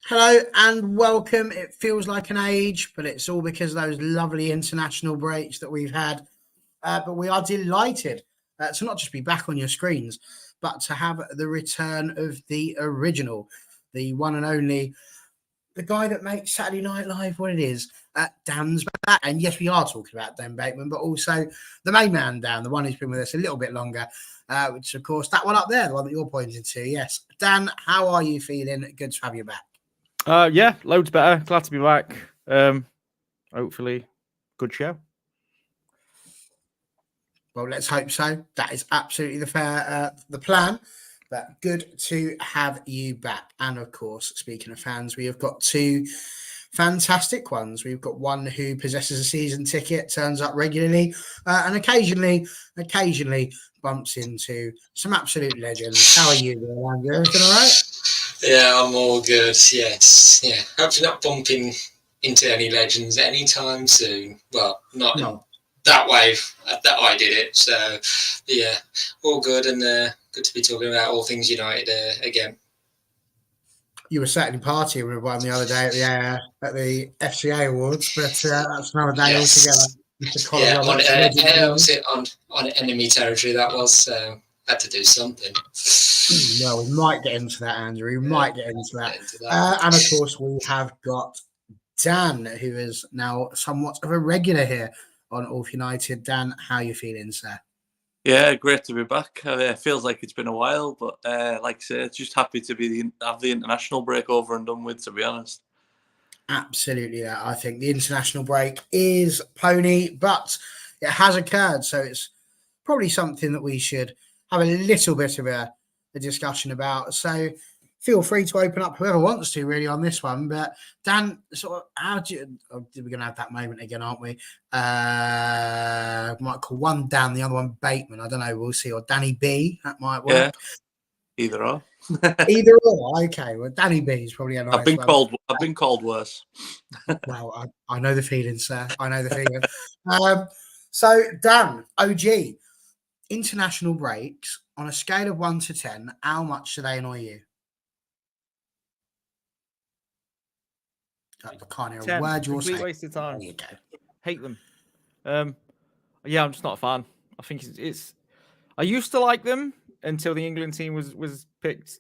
Hello and welcome. It feels like an age, but it's all because of those lovely international breaks that we've had. But we are delighted to not just be back on your screens, but to have the return of the original, the one and only, the guy that makes Saturday Night Live what it is. Dan's back. And yes, we are talking about Dan Bateman, but also the main man, Dan, the one who's been with us a little bit longer, which, of course, that one up there, the one that you're pointing to. Yes. Dan, how are you feeling? Good to have you back. Yeah, loads better. Glad to be back. Hopefully, good show. Well, let's hope so. That is absolutely the plan. But good to have you back. And of course, speaking of fans, we have got two fantastic ones. We've got one who possesses a season ticket, turns up regularly, and occasionally bumps into some absolute legends. How are you doing, Andrew? Everything all right? Yeah, I'm all good. Hopefully not bumping into any legends anytime soon. Well, not that way that I did it. So, yeah, all good and good to be talking about all things United again. You were certainly partying with one the other day at the FCA Awards, but that's another day altogether. Yeah, on enemy territory that was, so had to do something. Well, we might get into that, Andrew. We might get into that. And of course, we have got Dan, who is now somewhat of a regular here on All United. Dan, how are you feeling, sir? Yeah, great to be back. It feels like it's been a while, but like I say, just happy to have the international break over and done with, to be honest. Absolutely, I think the international break is pony, but it has occurred, so it's probably something that we should have a little bit of a discussion about. So feel free to open up whoever wants to really on this one. But Dan, sort of, we're going to have that moment again, aren't we? Might call one Dan, the other one Bateman. I don't know. We'll see. Or Danny B. That might work. Yeah, either or. Either or. Okay. Well, Danny B is probably a nice I've been called worse. Well, I know the feeling, sir. I know the feeling. So Dan, OG, international breaks on a scale of 1 to 10, how much do they annoy you? I can't hear a word you're saying. Waste of time. There you go. Hate them. Yeah, I'm just not a fan. I think it's. I used to like them until the England team was picked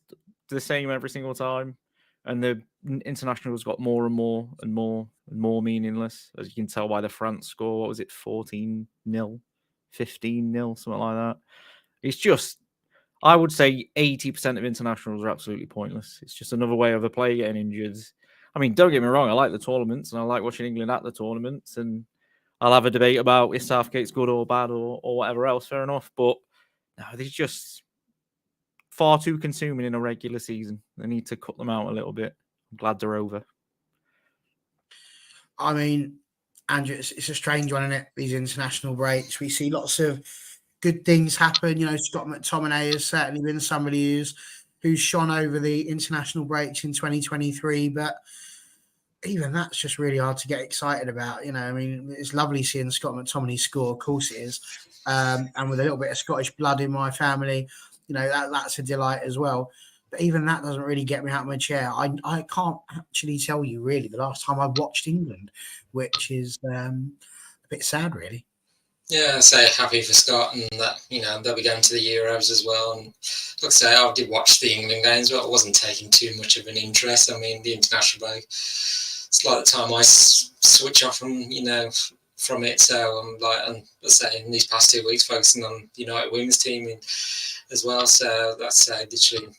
the same every single time, and the internationals got more and more and more and more meaningless, as you can tell by the France score. What was it, 14-0, 15-0, something like that? It's just, I would say 80% of internationals are absolutely pointless. It's just another way of a player getting injured. I mean, don't get me wrong, I like the tournaments and I like watching England at the tournaments, and I'll have a debate about if Southgate's good or bad or whatever else, fair enough. But no, they're just far too consuming in a regular season. They need to cut them out a little bit. I'm glad they're over. I mean, Andrew, it's a strange one, isn't it? These international breaks. We see lots of good things happen. You know, Scott McTominay has certainly been somebody who's shone over the international breaks in 2023, but even that's just really hard to get excited about. You know, I mean, it's lovely seeing Scott McTominay score, of course it is, and with a little bit of Scottish blood in my family, you know, that's a delight as well. But even that doesn't really get me out of my chair. I can't actually tell you really the last time I watched England, which is a bit sad, really. Yeah, so happy for Scott, and that, you know, they'll be going to the Euros as well. And like I say, I did watch the England games, but I wasn't taking too much of an interest. I mean, the international break, it's like the time I switch off from it. So I'm like, and let's say in these past 2 weeks, focusing on the United women's team as well. So that's literally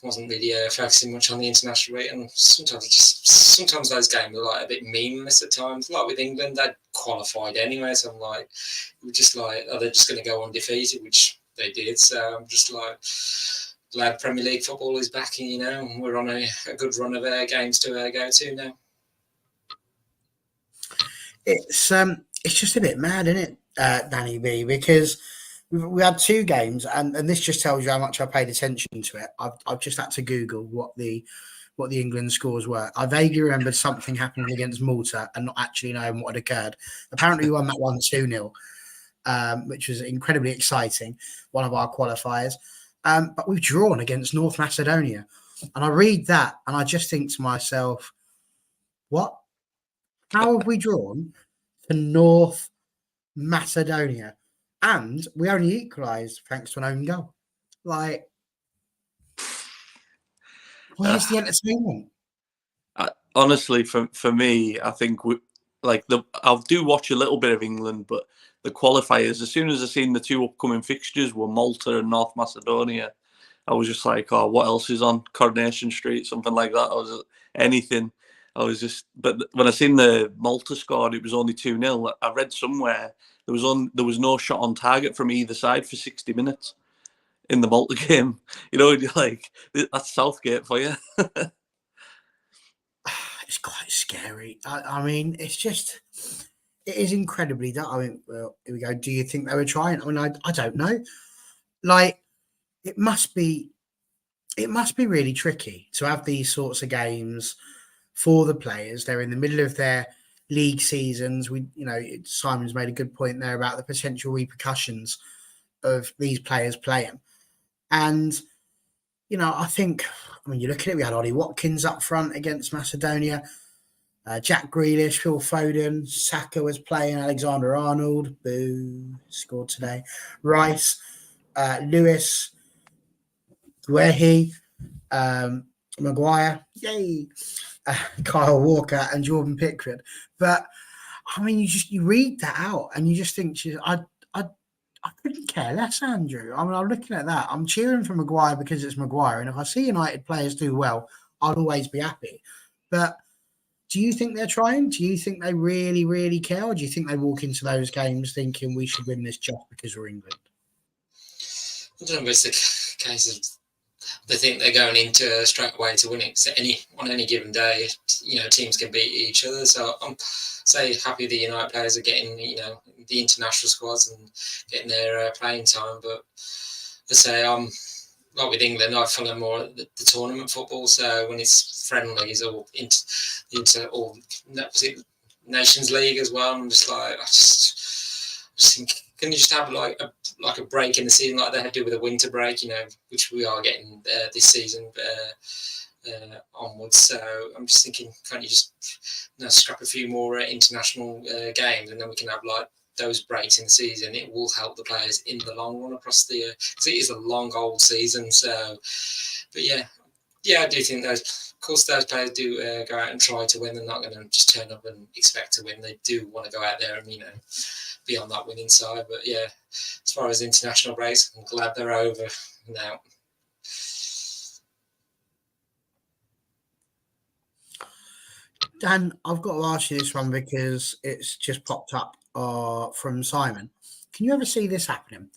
wasn't really focusing much on the international rate, and sometimes those games are like a bit meaningless at times. Like with England, they'd qualified anyway, so I'm like, we're just like, are they just going to go undefeated, which they did. So I'm just like, glad Premier League football is back, and and we're on a good run of games to go to now. It's just a bit mad, isn't it, Danny B? Because we had 2 games, and this just tells you how much I paid attention to it. I've just had to Google what the England scores were. I vaguely remembered something happening against Malta and not actually knowing what had occurred. Apparently, we won that one 2-0, which was incredibly exciting, one of our qualifiers. But we've drawn against North Macedonia. And I read that and I just think to myself, what? How have we drawn to North Macedonia? And we only equalised thanks to an own goal. Like, where's the entertainment? Honestly, for me, I think I do watch a little bit of England, but the qualifiers, as soon as I seen the two upcoming fixtures were Malta and North Macedonia, I was just like, oh, what else is on Coronation Street? Something like that. But when I seen the Malta scored, it was only 2-0. I read somewhere there was no shot on target from either side for 60 minutes in the Malta game. You know, you're like, that's Southgate for you. It's quite scary. I mean, it is incredibly dark. I mean, well, here we go. Do you think they were trying? I mean, I don't know. Like, it must be really tricky to have these sorts of games for the players. They're in the middle of their league seasons. Simon's made a good point there about the potential repercussions of these players playing. And, I mean, you look at it, we had Ollie Watkins up front against Macedonia, Jack Grealish, Phil Foden, Saka was playing, Alexander-Arnold, boo, scored today, Rice, Lewis, Guehi, Maguire, yay, Kyle Walker and Jordan Pickford. But, I mean, you read that out and you just think, I couldn't care less, Andrew. I mean, I'm looking at that. I'm cheering for Maguire because it's Maguire. And if I see United players do well, I'll always be happy. But do you think they're trying? Do you think they really, really care? Or do you think they walk into those games thinking we should win this just because we're England? I don't know if it's the case of they think they're going into straight away to win it. So on any given day, teams can beat each other. So I'm happy the United players are getting, the international squads and getting their playing time. But I say, like with England, I follow more the tournament football. So when it's friendlies or into Nations League as well, I'm just like, I just think, can you just have like a break in the season like they do with a winter break, which we are getting this season onwards. So I'm just thinking, can't you just scrap a few more international games, and then we can have like those breaks in the season. It will help the players in the long run across the year, because it is a long old season. So, but yeah, I do think those players do go out and try to win. They're not going to just turn up and expect to win. They do want to go out there and be on that winning side. But yeah, as far as international breaks, I'm glad they're over now. Dan, I've got to ask you this one because it's just popped up from Simon. Can you ever see this happening?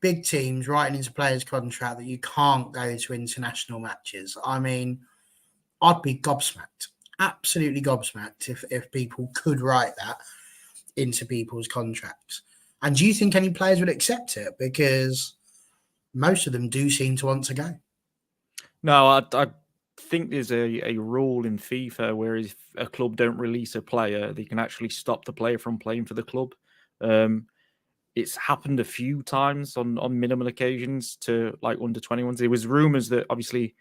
Big teams writing into players' contract that you can't go to international matches. I mean, I'd be gobsmacked, absolutely gobsmacked if people could write that into people's contracts. And do you think any players would accept it? Because most of them do seem to want to go. No, I think there's a rule in FIFA where if a club don't release a player, they can actually stop the player from playing for the club. It's happened a few times on minimal occasions to like under 21s. There was rumours that obviously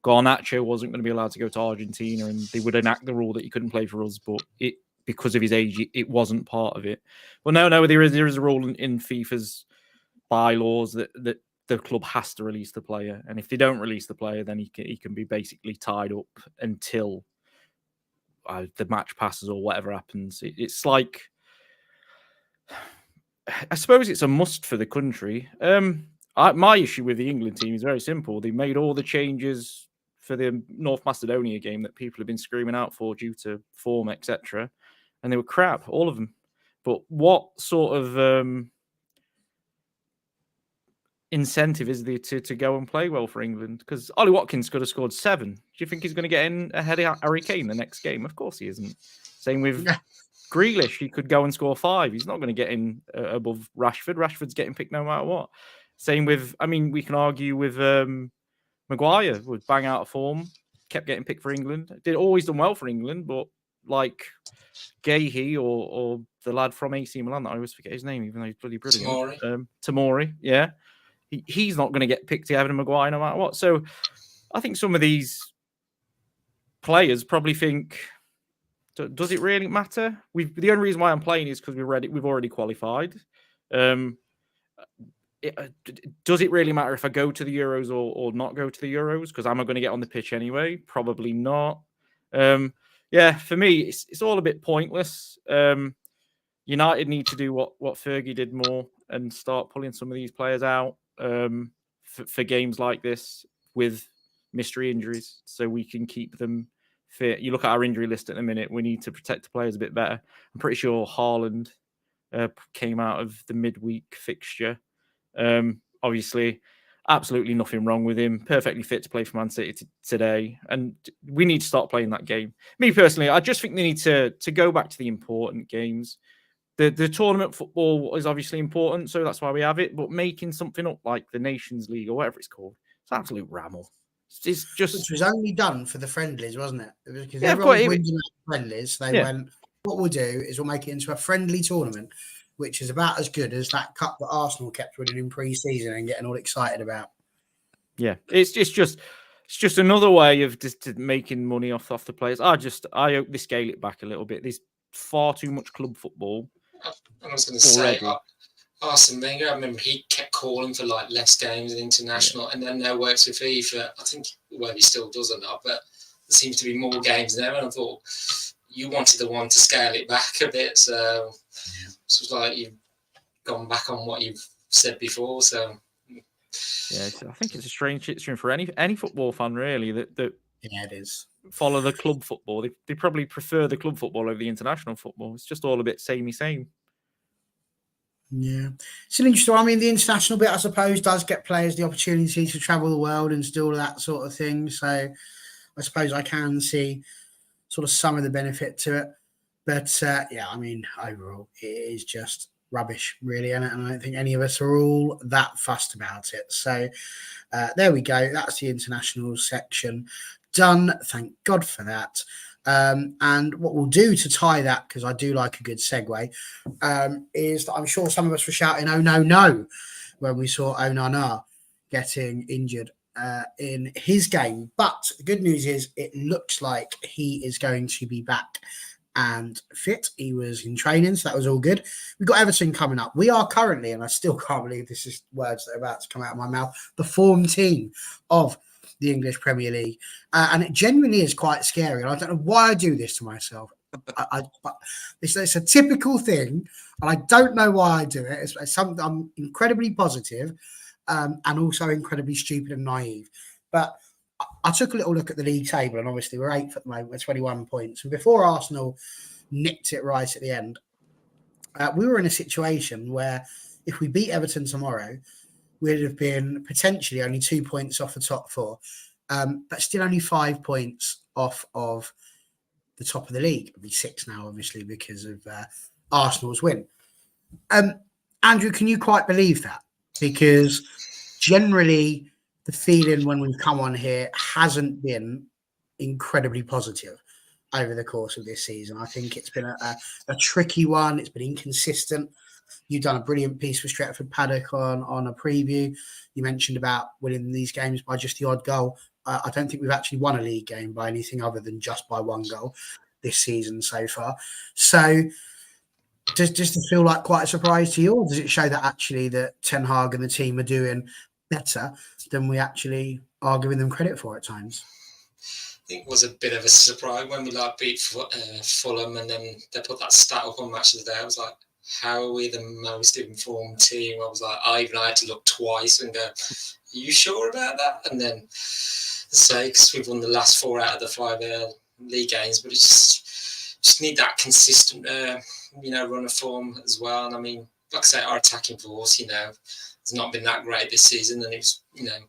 Garnacho wasn't going to be allowed to go to Argentina, and they would enact the rule that he couldn't play for us, but because of his age, it wasn't part of it. Well, no, there is a rule in FIFA's bylaws that the club has to release the player, and if they don't release the player, then he can be basically tied up until the match passes or whatever happens. It's like, I suppose it's a must for the country. My issue with the England team is very simple. They made all the changes for the North Macedonia game that people have been screaming out for due to form, etc. And they were crap, all of them. But what sort of incentive is there to go and play well for England? Because Ollie Watkins could have scored 7. Do you think he's going to get in ahead of Harry Kane the next game? Of course he isn't. Same with Grealish. He could go and score 5. He's not going to get in above Rashford. Rashford's getting picked no matter what. Same with, we can argue with Maguire, would bang out of form, kept getting picked for England. Did always done well for England, but like Guehi or the lad from AC Milan, I always forget his name, even though he's bloody brilliant. Tamori, yeah. He's not going to get picked ahead of Maguire no matter what. So I think some of these players probably think, does it really matter? The only reason why I'm playing is because we've already qualified. Does it really matter if I go to the Euros or not go to the Euros? Because am I going to get on the pitch anyway? Probably not. Yeah, for me, it's all a bit pointless. United need to do what Fergie did more and start pulling some of these players out for games like this with mystery injuries, so we can keep them fit. You look at our injury list at the minute; we need to protect the players a bit better. I'm pretty sure Haaland came out of the midweek fixture. Obviously, absolutely nothing wrong with him. Perfectly fit to play for Man City today, and we need to start playing that game. Me personally, I just think they need to go back to the important games. The tournament football is obviously important, so that's why we have it. But making something up like the Nations League or whatever it's called, it's absolute ramble. It's just, which was only done for the friendlies, wasn't it? Because Yeah, of everyone course, was whinging at friendlies. They went, what we'll do is we'll make it into a friendly tournament, which is about as good as that cup that Arsenal kept winning in pre-season and getting all excited about. Yeah, it's just another way of just making money off the players. I hope they scale it back a little bit. There's far too much club football. I was going to say, Arsene Wenger, I remember he kept calling for like less games in international, and then now works with FIFA. I think whether he still does or not, but there seems to be more games now. And I thought you wanted the one to scale it back a bit, so it's like you've gone back on what you've said before. So yeah, I think it's a strange situation for any football fan really that yeah, it is. Follow the club football. They probably prefer the club football over the international football. It's just all a bit samey. Yeah, it's an interesting. I mean, the international bit, I suppose, does get players the opportunity to travel the world and do all that sort of thing. So, I suppose I can see sort of some of the benefit to it. But yeah, I mean, overall, it is just rubbish, really, and I don't think any of us are all that fussed about it. So, there we go. That's the international section done. Thank God for that. And what we'll do to tie that, because I do like a good segue, is that I'm sure some of us were shouting, "Oh no," when we saw Onana getting injured in his game. But the good news is it looks like he is going to be back and fit. He was in training, so that was all good. We've got Everton coming up. We are currently, and I still can't believe this is words that are about to come out of my mouth, the form team of the English Premier League, and it genuinely is quite scary. And I don't know why I do this to myself. It's a typical thing, and I don't know why I do it. It's something I'm incredibly positive, and also incredibly stupid and naive. But I took a little look at the league table, and obviously we're 8th at the moment with 21 points. And before Arsenal nicked it right at the end, we were in a situation where if we beat Everton tomorrow, we'd have been potentially only 2 points off the top 4, but still only 5 points off of the top of the league. It'll be 6 now, obviously, because of Arsenal's win. Andrew, can you quite believe that? Because generally, the feeling when we've come on here hasn't been incredibly positive over the course of this season. I think it's been a tricky one. It's been inconsistent. You've done a brilliant piece for Stretford Paddock on a preview. You mentioned about winning these games by just the odd goal. I don't think we've actually won a league game by anything other than just by 1 goal this season so far. So does it feel like quite a surprise to you, or does it show that actually that Ten Hag and the team are doing better than we actually are giving them credit for at times? I think it was a bit of a surprise when we beat Fulham, and then they put that stat up on Match of the Day. I was like, how are we the most informed team? I was like, I had to look twice and go, are you sure about that? And then say, because we've won the last 4 out of the 5 league games, but it's just need that consistent, run of form as well. And I mean, like I say, our attacking force, has not been that great this season, and it was, and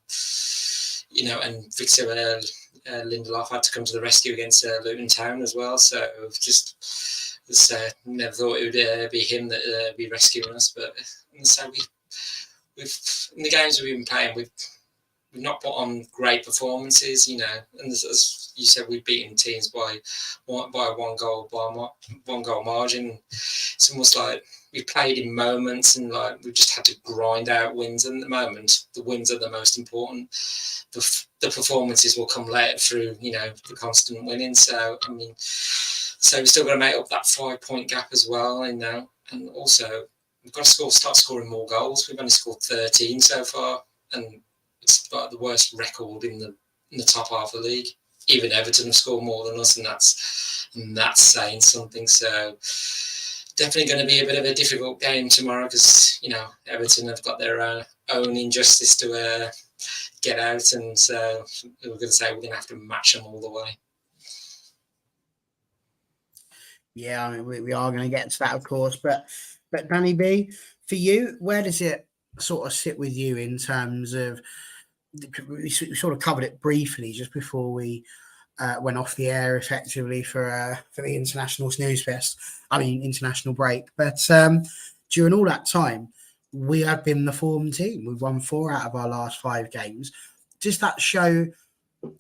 Victor Lindelof had to come to the rescue against Luton Town as well. So just never thought it would be him that be rescuing us. But so we've in the games we've been playing, we've not put on great performances, and as you said, we've beaten teams by one goal margin. It's almost like we played in moments, and like we just had to grind out wins. And at the moment, the wins are the most important. The performances will come later through, the constant winning. So so we're still going to make up that 5-point gap as well, and also we've got to start scoring more goals. We've only scored 13 so far, and it's about the worst record in the top half of the league. Even Everton have scored more than us, and that's saying something. So definitely going to be a bit of a difficult game tomorrow because Everton have got their own injustice to get out, and so we're going to say we're going to have to match them all the way. Yeah, I mean, we are going to get to that, of course. But Danny B, for you, where does it sort of sit with you in terms of, we sort of covered it briefly just before we went off the air effectively for the international international break. But during all that time, we have been the form team. We've won 4 out of our last 5 games. Does that show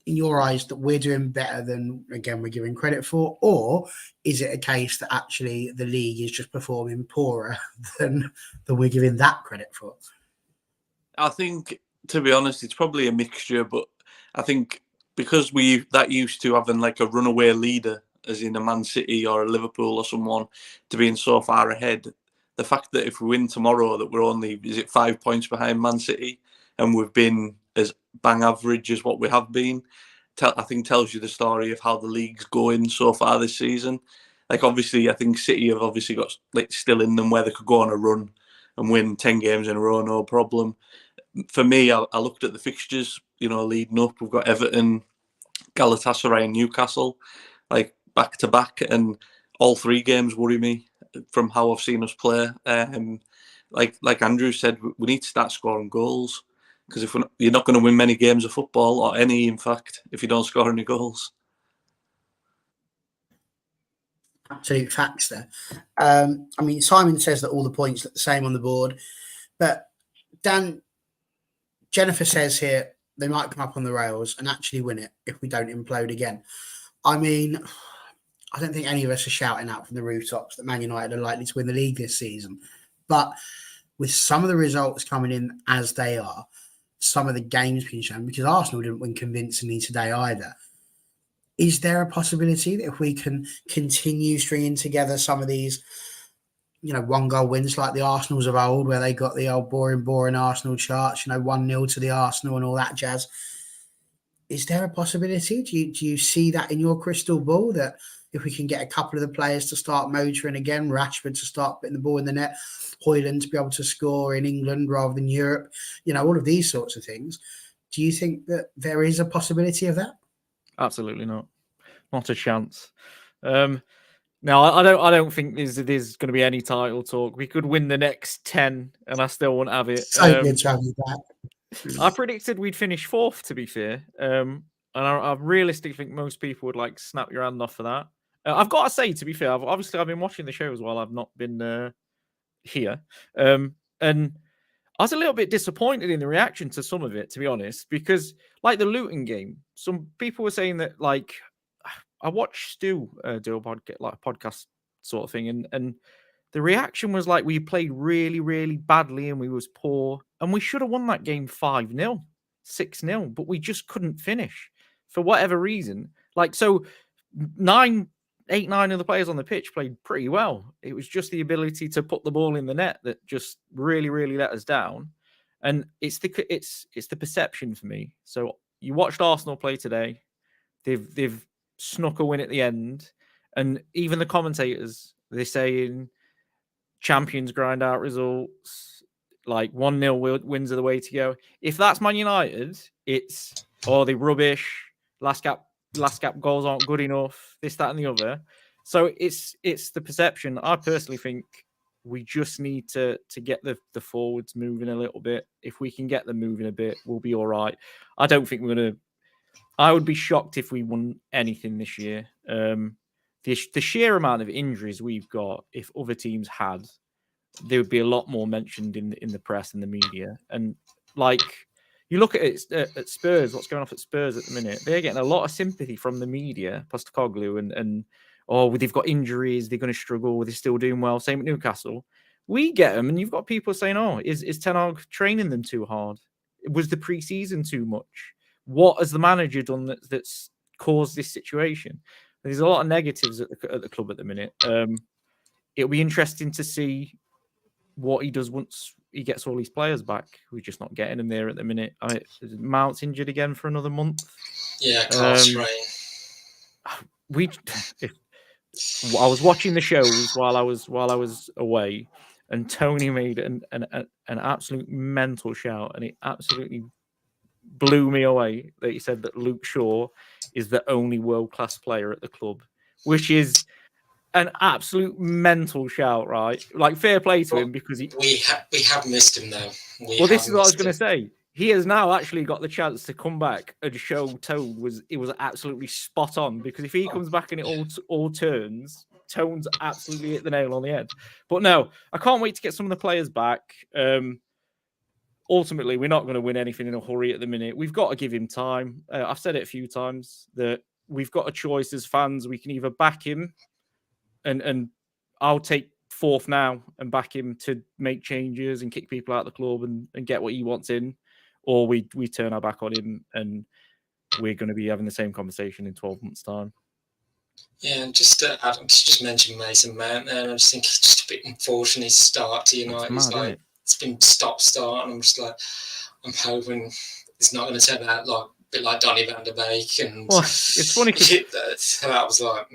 in your eyes that we're doing better than, again, we're giving credit for? Or is it a case that actually the league is just performing poorer than we're giving that credit for? I think, to be honest, it's probably a mixture, but I think because that used to having like a runaway leader, as in a Man City or a Liverpool or someone, to being so far ahead, the fact that if we win tomorrow that we're only, 5 points behind Man City and we've been as bang average as what we have been, I think tells you the story of how the league's going so far this season. Like, obviously, I think City have obviously got like still in them where they could go on a run and win 10 games in a row, no problem. For me, I looked at the fixtures, leading up. We've got Everton, Galatasaray and Newcastle, like back to back, and all 3 games worry me from how I've seen us play. Like Andrew said, we need to start scoring goals, because you're not going to win many games of football, or any, in fact, if you don't score any goals. Absolute facts there. Simon says that all the points look the same on the board, but Dan, Jennifer says here they might come up on the rails and actually win it if we don't implode again. I mean, I don't think any of us are shouting out from the rooftops that Man United are likely to win the league this season. But with some of the results coming in as they are, some of the games being shown, because Arsenal didn't win convincingly today either, is there a possibility that if we can continue stringing together some of these, 1-goal wins like the Arsenals of old, where they got the old boring Arsenal charts, 1-0 to the Arsenal and all that jazz, is there a possibility? Do you see that in your crystal ball, that if we can get a couple of the players to start motoring again, Rashford to start putting the ball in the net, Højlund to be able to score in England rather than Europe, all of these sorts of things, do you think that there is a possibility of that? Absolutely not. Not a chance. No, I don't think there's going to be any title talk. We could win the next 10 and I still won't have it. So good to have you back. I predicted we'd finish 4th, to be fair. And I realistically think most people would like snap your hand off for that. I've got to say, to be fair, I've been watching the shows while I've not been here. And I was a little bit disappointed in the reaction to some of it, to be honest, because like the Luton game, some people were saying that, like, I watched Stu do a podcast sort of thing, and the reaction was like we played really, really badly and we was poor, and we should have won that game 5-0, 6-0, but we just couldn't finish for whatever reason. Like, so 9 of the players on the pitch played pretty well. It was just the ability to put the ball in the net that just really, really let us down. And it's the perception for me. So you watched Arsenal play today. They've snuck a win at the end, and even the commentators, they're saying champions grind out results, like 1-0 wins are the way to go. If that's Man United, it's they're rubbish, last gap goals aren't good enough, this, that, and the other. So it's the perception. I personally think we just need to get the forwards moving a little bit. If we can get them moving a bit, we'll be all right. I don't think we're going to. I would be shocked if we won anything this year. The sheer amount of injuries we've got, if other teams had, there would be a lot more mentioned in the press and the media. And like, You look at it at Spurs, what's going on at Spurs at the minute. They're getting a lot of sympathy from the media, Postecoglou, and they've got injuries, they're going to struggle, they're still doing well. Same at Newcastle. We get them, and you've got people saying, "Oh, is Ten Hag training them too hard? Was the preseason too much? What has the manager done that's caused this situation?" There's a lot of negatives at the club at the minute. It'll be interesting to see what he does once he gets all these players back. We're just not getting them there at the minute. Mount's injured again for another month. Yeah, calf strain. I was watching the shows while I was away, and Tony made an absolute mental shout, and it absolutely blew me away that he said that Luke Shaw is the only world-class player at the club, which is an absolute mental shout, right? Like, fair play to him, because we have missed him though. This is what I was going to say. He has now actually got the chance to come back and show Tone was absolutely spot on, because if he comes back and it all turns, Tone's absolutely hit the nail on the head. But no, I can't wait to get some of the players back. Ultimately, we're not going to win anything in a hurry at the minute. We've got to give him time. I've said it a few times that we've got a choice as fans. We can either back him, and I'll take fourth now and back him to make changes and kick people out of the club and get what he wants in, or we turn our back on him and we're going to be having the same conversation in 12 months' time. Yeah, and just mentioned Mason Mount there, and I just think it's just a bit unfortunate his start to United. It's been stop-start, and I'm just like, I'm hoping it's not going to turn out like a bit like Donny van der Beek. And it's funny because that was like,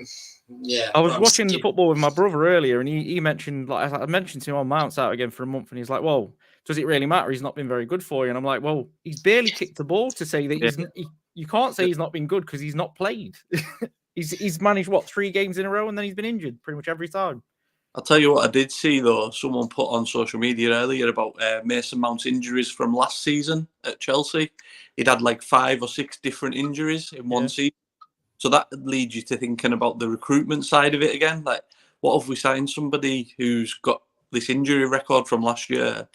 yeah. I was watching the football with my brother earlier, and he mentioned, like, I mentioned to him, Mount's out again for a month, and he's like, "Well, does it really matter? He's not been very good for you." And I'm like, "Well, he's barely kicked the ball to say that you can't say he's not been good because he's not played." He's managed 3 games in a row, and then he's been injured pretty much every time. I'll tell you what I did see, though. Someone put on social media earlier about Mason Mount's injuries from last season at Chelsea. He'd had like 5 or 6 different injuries in one season. So that leads you to thinking about the recruitment side of it again. Like, what if we signed somebody who's got this injury record from last year?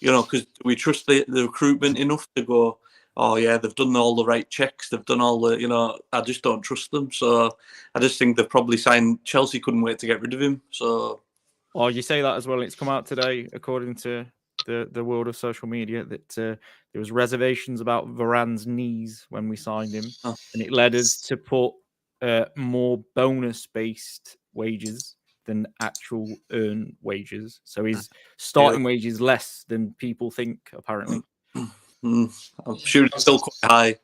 You know, because we trust the recruitment enough to go, oh, yeah, they've done all the right checks. They've done all the, I just don't trust them. So I just think they've probably signed. Chelsea couldn't wait to get rid of him. So. Oh, you say that as well. It's come out today, according to the world of social media, that there was reservations about Varane's knees when we signed him. And it led us to put more bonus-based wages than actual earned wages. So his starting wages less than people think, apparently. I'm sure it's still quite high.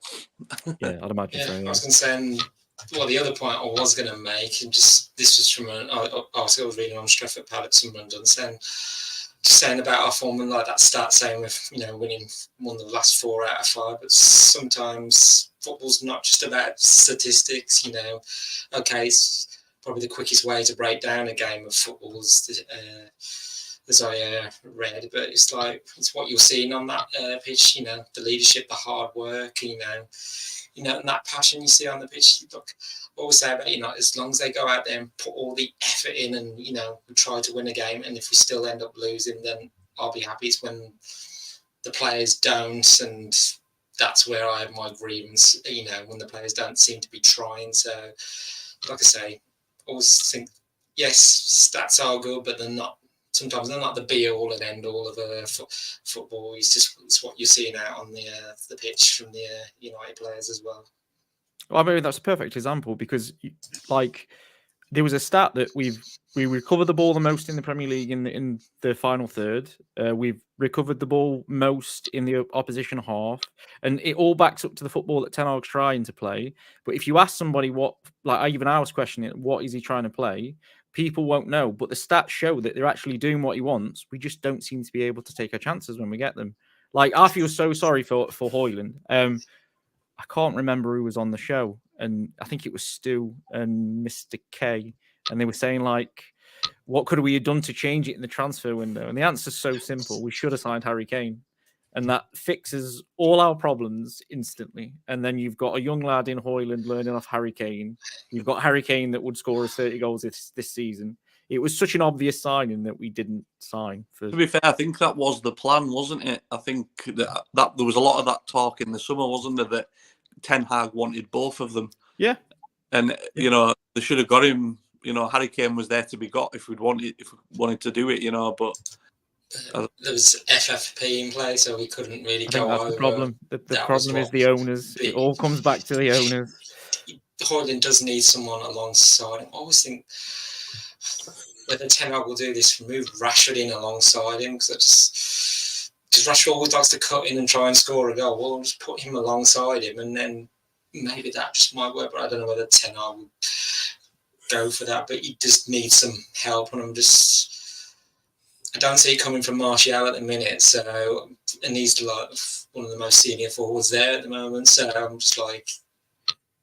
Yeah, I'd imagine so. Yeah. I was going to say, well, the other point I was going to make, and just this was from an article I was reading on Stretford Palace in London, saying about our form, and like that stat saying with winning one of the last 4 out of 5, but sometimes football's not just about statistics. Okay, it's probably the quickest way to break down a game of football, as I read, but it's like it's what you're seeing on that pitch. The leadership, the hard work, and that passion you see on the pitch. Look, I always say about as long as they go out there and put all the effort in, and we try to win a game, and if we still end up losing, then I'll be happy. It's when the players don't, and that's where I have my grievance. When the players don't seem to be trying. So, like I say, I always think yes, stats are good, but they're not. Sometimes they're not the be all and end all of football. It's what you're seeing out on the pitch from the United players as well. Well, I mean, that's a perfect example, because like there was a stat that we recovered the ball the most in the Premier League in the final third. We've recovered the ball most in the opposition half, and it all backs up to the football that Ten Hag's trying to play. But if you ask somebody I was questioning it, what is he trying to play? People won't know, but the stats show that they're actually doing what he wants. We just don't seem to be able to take our chances when we get them. Like, I feel so sorry for Højlund. I can't remember who was on the show, and I think it was Stu and Mr. K, and they were saying, like, what could we have done to change it in the transfer window? And the answer's so simple. We should have signed Harry Kane, and that fixes all our problems instantly. And then you've got a young lad in Højlund learning off Harry Kane. You've got Harry Kane that would score us 30 goals this season. it was such an obvious signing that we didn't sign. For To be fair, I think that was the plan, wasn't it? I think that there was a lot of that talk in the summer, wasn't there? That Ten Hag wanted both of them. Yeah. And you know, they should have got him. You know, Harry Kane was there to be got if we wanted to do it. You know, but there was FFP in place, so we couldn't really I think go that's over. the problem. The That was problem is what- the owners. It all comes back to the owners. Hoyland does need someone alongside him. I always think whether Ten Hag will do this, move Rashford in alongside him, because Rashford always likes to cut in and try and score a goal. Well, just put him alongside him, and then maybe that just might work. But I don't know whether Ten Hag will go for that. But he just needs some help, and I don't see it coming from Martial at the minute. So, and he's like one of the most senior forwards there at the moment. So I'm just like,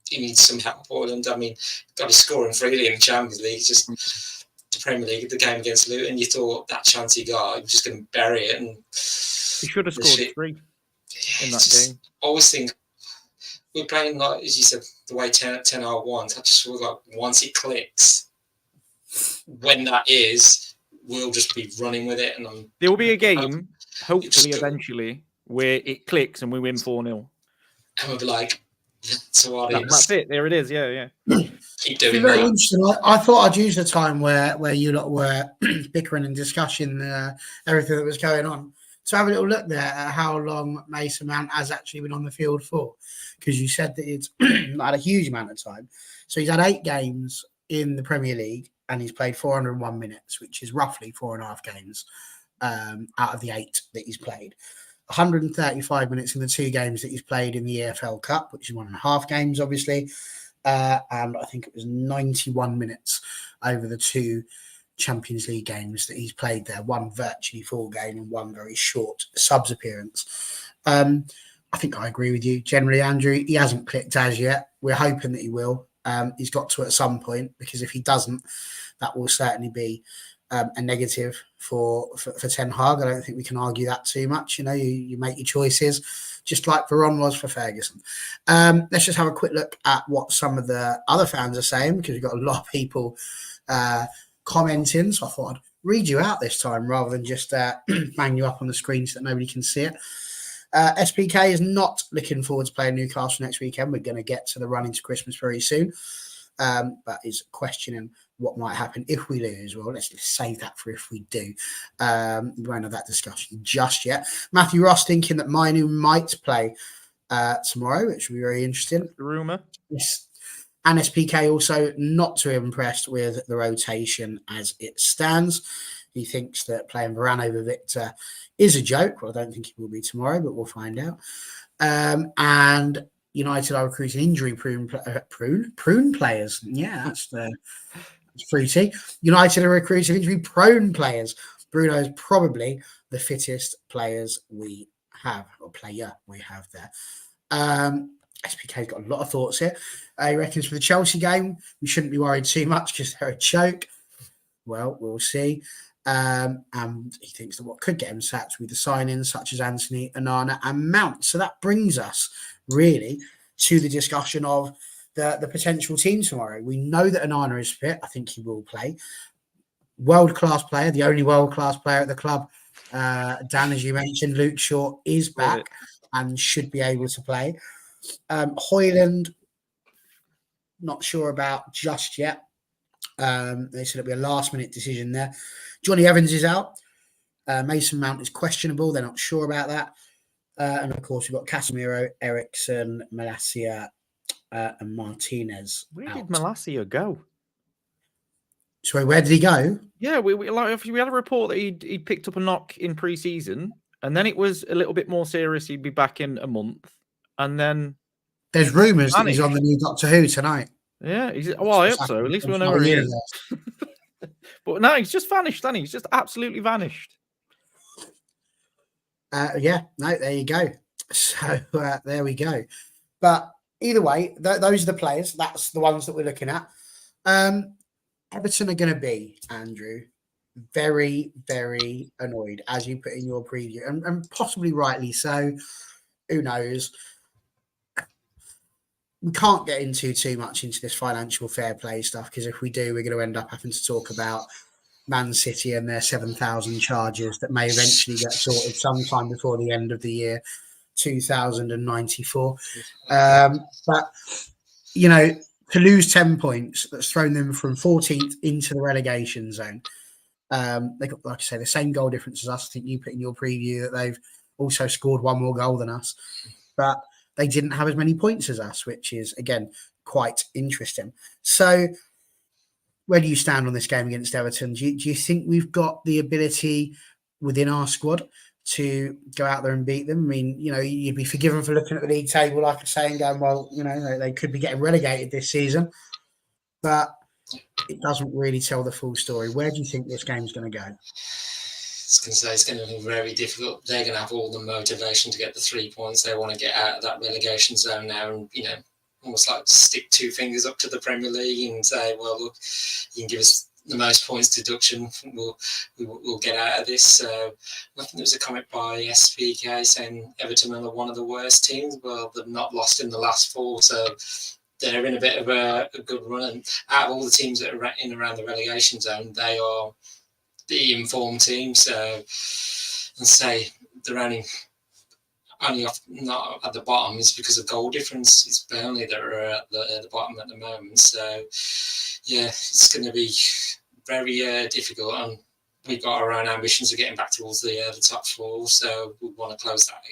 he needs some help. Hoyland, I mean, got his scoring freely in the Champions League. Just the Premier League, the game against Luton, you thought that chance he got, he was just going to bury it. And He should have scored 3 in that game. I always think we're playing, like, as you said, the way 10 Hag wants. I just feel like once it clicks, when that is, we'll just be running with it. And there will be a game, hopefully, just eventually, where it clicks and we win 4-0. And we'll be like, that's what it is. That's it. There it is. Yeah. Keep It's doing very that. interesting. I thought I'd use the time where you lot were bickering and discussing everything that was going on to have a little look there at how long Mason Mount has actually been on the field for, because you said that it's not had a huge amount of time. So he's had 8 games in the Premier League and he's played 401 minutes, which is roughly 4.5 games out of the 8 that he's played. 135 minutes in the 2 games that he's played in the EFL Cup, which is 1.5 games, obviously. And I think it was 91 minutes over the 2 Champions League games that he's played there. 1 virtually full game and 1 very short subs appearance. I think I agree with you. Generally, Andrew, he hasn't clicked as yet. We're hoping that he will. He's got to at some point, because if he doesn't, that will certainly be a negative for Ten Hag. I don't think we can argue that too much. You know, you make your choices, just like Veron was for Ferguson. Let's just have a quick look at what some of the other fans are saying, because we've got a lot of people commenting. So I thought I'd read you out this time rather than just bang you up on the screen so that nobody can see it. SPK is not looking forward to playing Newcastle next weekend. We're going to get to the run into Christmas very soon, but is questioning what might happen if we lose. Well, let's save that for if we do. We won't have that discussion just yet. Matthew Ross thinking that Mainu might play tomorrow, which will be very interesting. The rumour. Yes. And SPK also not too impressed with the rotation as it stands. He thinks that playing Varane over Victor is a joke. Well, I don't think he will be tomorrow, but we'll find out. And United are recruiting injury prune players. Yeah, that's fruity. United are recruiting injury prone players. Bruno is probably the fittest players we have, or player we have there. SPK's got a lot of thoughts here. He reckons for the Chelsea game, we shouldn't be worried too much because they're a joke. Well, we'll see. And he thinks that what could get him sacked with the signings such as Anthony, Onana and Mount. So that brings us really to the discussion of the potential team tomorrow. We know that Onana is fit. I think he will play. World-class player, the only world-class player at the club. Dan, as you mentioned, Luke Shaw is back and should be able to play. Hoyland, not sure about just yet. They said it'll be a last-minute decision there. Johnny Evans is out. Mason Mount is questionable. They're not sure about that. And, of course, we've got Casemiro, Ericsson, Malacia, and Martinez. Where out. did Malacia go? Sorry, where did he go? Yeah, we had a report that he picked up a knock in pre-season, and then it was a little bit more serious. He'd be back in a month, and then there's rumours that he's on the new Doctor Who tonight. Yeah, I hope so. At least we'll know where he is. But no, he's just vanished, hasn't he? He's just absolutely vanished. Yeah, no, there you go. So there we go. But either way, those are the players. That's the ones that we're looking at. Everton are going to be, Andrew, very, very annoyed, as you put in your preview, and possibly rightly so. Who knows? We can't get into too much into this financial fair play stuff, because if we do, we're going to end up having to talk about Man City and their 7,000 charges that may eventually get sorted sometime before the end of the year 2094. But, you know, to lose 10 points, that's thrown them from 14th into the relegation zone. They got, like I say, the same goal difference as us. I think you put in your preview that they've also scored one more goal than us, but they didn't have as many points as us, which is, again, quite interesting. So where do you stand on this game against Everton? Do you think we've got the ability within our squad to go out there and beat them? I mean, you know, you'd be forgiven for looking at the league table, like I say, and going, well, you know, they could be getting relegated this season, but it doesn't really tell the full story. Where do you think this game's going to go? It's going to be very difficult. They're going to have all the motivation to get the 3 points. They want to get out of that relegation zone now, and you know, almost like stick two fingers up to the Premier League and say, well, look, you can give us the most points deduction, we'll get out of this. So I think there was a comment by SPK saying Everton are one of the worst teams. Well, they've not lost in the last four, so they're in a bit of a good run. And out of all the teams that are in around the relegation zone, they are the informed team. So, and say they're only off, not at the bottom is because of goal difference. It's Burnley that are at the bottom at the moment. So, yeah, it's going to be very difficult. And we've got our own ambitions of getting back towards the top four. So we want to close that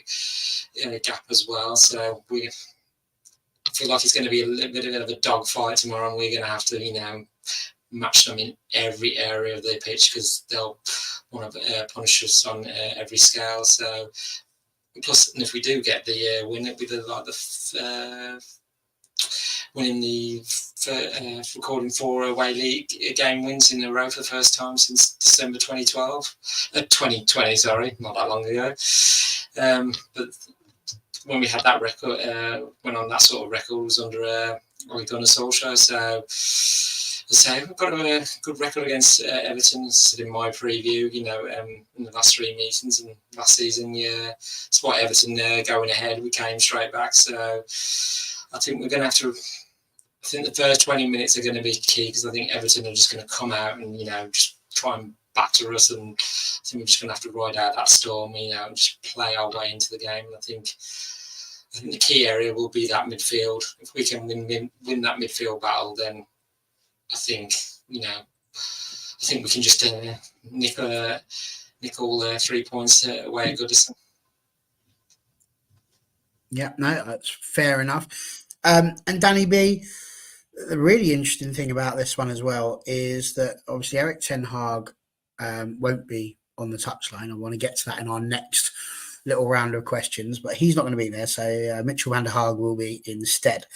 gap as well. So we feel like it's going to be a little bit of a dogfight tomorrow, and we're going to have to, you know, match them in every area of the pitch because they'll want to punish us on every scale. So, plus, and if we do get the win, it'll be winning the recording 4 away league game wins in a row for the first time since December 2020, sorry, not that long ago. But when we had that record, went on that sort of record, was under Ole Gunnar Solskjaer. So we've got a good record against Everton. Said in my preview, you know, in the last 3 meetings and last season, yeah, despite Everton going ahead, we came straight back. So I think we're going to have to. I think the first 20 minutes are going to be key because I think Everton are just going to come out and, you know, just try and batter us, and I think we're just going to have to ride out that storm, you know, and just play our way into the game. And I think the key area will be that midfield. If we can win that midfield battle, then I think, you know, we can just nick all 3 points away at Goodison. Yeah, no, that's fair enough. And Danny B, the really interesting thing about this one as well is that obviously Erik ten Hag won't be on the touchline. I want to get to that in our next little round of questions, but he's not going to be there. So Mitchell van der Haag will be instead.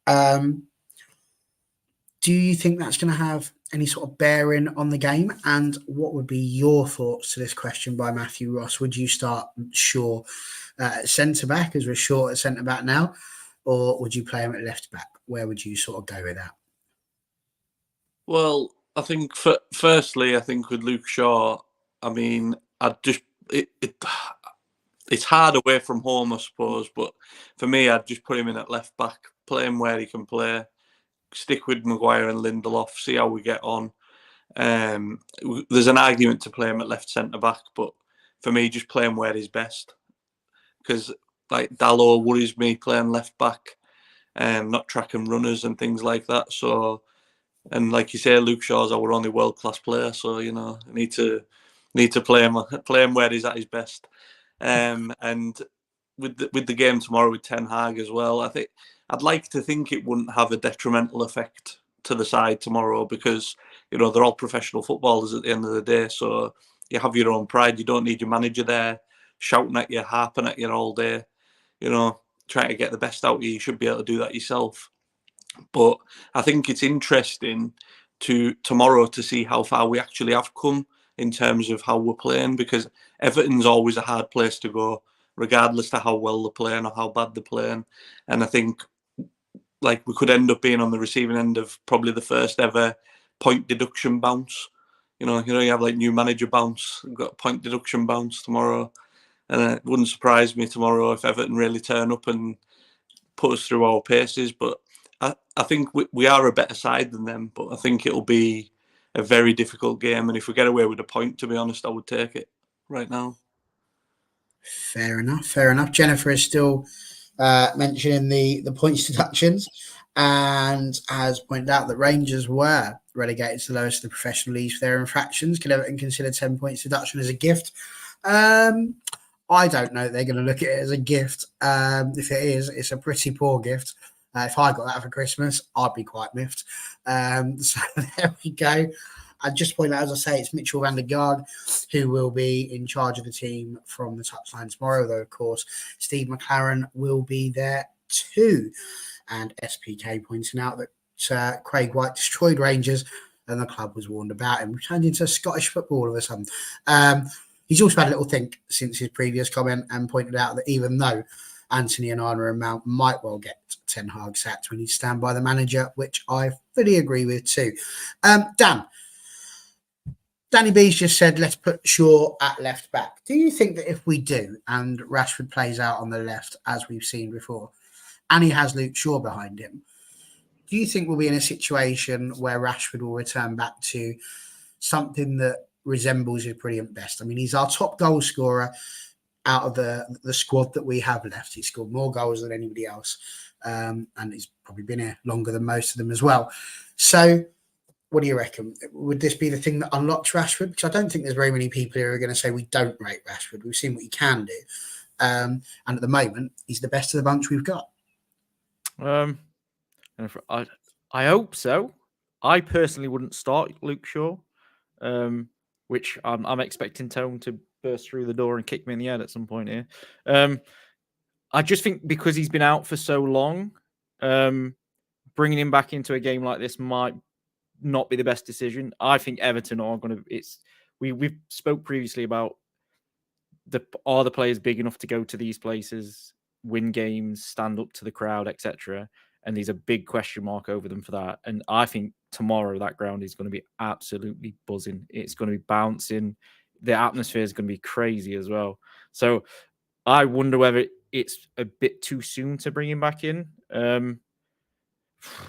Do you think that's going to have any sort of bearing on the game? And what would be your thoughts to this question by Matthew Ross? Would you start Shaw at centre-back, as we're short at centre-back now, or would you play him at left-back? Where would you sort of go with that? Well, I think firstly, I think with Luke Shaw, I mean, I'd just it's hard away from home, I suppose, but for me, I'd just put him in at left-back, play him where he can play, stick with Maguire and Lindelof, see how we get on. There's an argument to play him at left centre-back, but for me, just play him where he's best. Because like Dalot worries me playing left-back, not tracking runners and things like that. So, and like you say, Luke Shaw's our only world-class player, so you know, I need to play him where he's at his best. And with the game tomorrow with Ten Hag as well, I think I'd like to think it wouldn't have a detrimental effect to the side tomorrow because you know they're all professional footballers at the end of the day. So you have your own pride. You don't need your manager there shouting at you, harping at you all day. You know, trying to get the best out of you. You should be able to do that yourself. But I think it's interesting tomorrow to see how far we actually have come in terms of how we're playing, because Everton's always a hard place to go, regardless of how well they're playing or how bad they're playing. And I think like we could end up being on the receiving end of probably the first ever point deduction bounce. You know, you have like new manager bounce. We've got a point deduction bounce tomorrow. And it wouldn't surprise me tomorrow if Everton really turn up and put us through our paces. But I think we are a better side than them. But I think it'll be a very difficult game. And if we get away with a point, to be honest, I would take it right now. Fair enough. Fair enough. Jennifer is still mentioning the points deductions, and has pointed out that Rangers were relegated to the lowest of the professional leagues for their infractions. Can Everton consider 10 points deduction as a gift? I don't know. They're going to look at it as a gift. If it is, it's a pretty poor gift. If I got that for Christmas, I'd be quite miffed. So there we go. I just point out, as I say, it's Mitchell van der Gaag who will be in charge of the team from the touchline tomorrow, though, of course, Steve McLaren will be there too. And SPK pointing out that Craig White destroyed Rangers and the club was warned about him. Turned into Scottish football all of a sudden. He's also had a little think since his previous comment and pointed out that even though Anthony Onana and Mount might well get Ten Hag sacked, we need to stand by the manager, which I fully agree with too. Danny B's just said, let's put Shaw at left back. Do you think that if we do, and Rashford plays out on the left, as we've seen before, and he has Luke Shaw behind him, do you think we'll be in a situation where Rashford will return back to something that resembles his brilliant best? I mean, he's our top goal scorer out of the squad that we have left. He scored more goals than anybody else, and he's probably been here longer than most of them as well. So what do you reckon? Would this be the thing that unlocks Rashford? Because I don't think there's very many people who are going to say we don't rate Rashford. We've seen what he can do. And at the moment, he's the best of the bunch we've got. I hope so. I personally wouldn't start Luke Shaw, which I'm expecting Tone to burst through the door and kick me in the head at some point here. I just think because he's been out for so long, bringing him back into a game like this might not be the best decision. I think Everton are going to. We've spoke previously about are the players big enough to go to these places, win games, stand up to the crowd, etc. And there's a big question mark over them for that. And I think tomorrow that ground is going to be absolutely buzzing. It's going to be bouncing. The atmosphere is going to be crazy as well. So I wonder whether it's a bit too soon to bring him back in.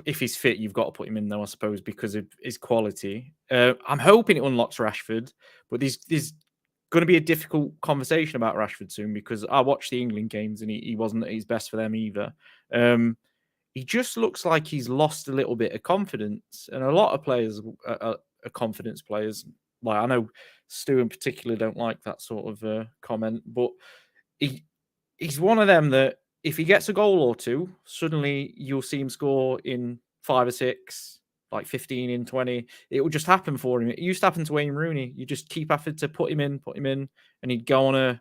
If he's fit, you've got to put him in, though, I suppose, because of his quality. I'm hoping it unlocks Rashford, but there's going to be a difficult conversation about Rashford soon because I watched the England games and he wasn't at his best for them either. He just looks like he's lost a little bit of confidence, and a lot of players are confidence players. Like I know Stu in particular don't like that sort of comment, but he's one of them that if he gets a goal or two, suddenly you'll see him score in 5 or 6, like 15 in 20. It will just happen for him. It used to happen to Wayne Rooney. You just keep having to put him in, and he'd go on a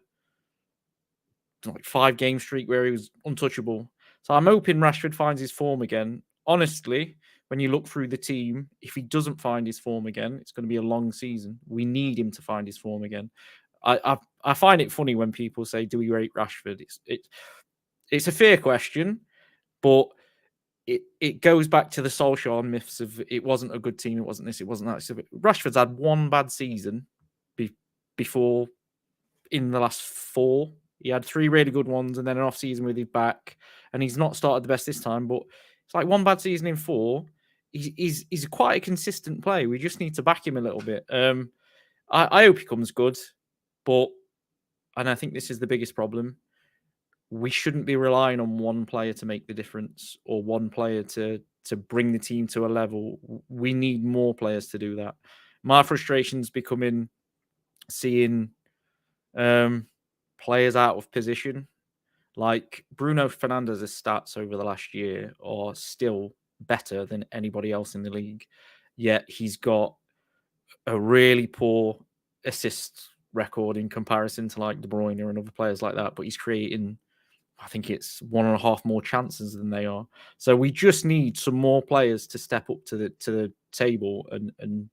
5-game streak where he was untouchable. So I'm hoping Rashford finds his form again. Honestly, when you look through the team, if he doesn't find his form again, it's going to be a long season. We need him to find his form again. I find it funny when people say, do we rate Rashford? It's a fair question, but it goes back to the Solskjaer myths of it wasn't a good team, it wasn't this, it wasn't that. So Rashford's had one bad season before in the last 4. He had 3 really good ones and then an off-season with his back, and he's not started the best this time, but it's like one bad season in 4. He's quite a consistent player. We just need to back him a little bit. I hope he comes good, and I think this is the biggest problem, we shouldn't be relying on one player to make the difference or one player to bring the team to a level. We need more players to do that. My frustration's becoming seeing players out of position. Like Bruno Fernandes' stats over the last year are still better than anybody else in the league. Yet he's got a really poor assist record in comparison to like De Bruyne and other players like that. But he's creating, I think it's 1.5 more chances than they are. So we just need some more players to step up to the table and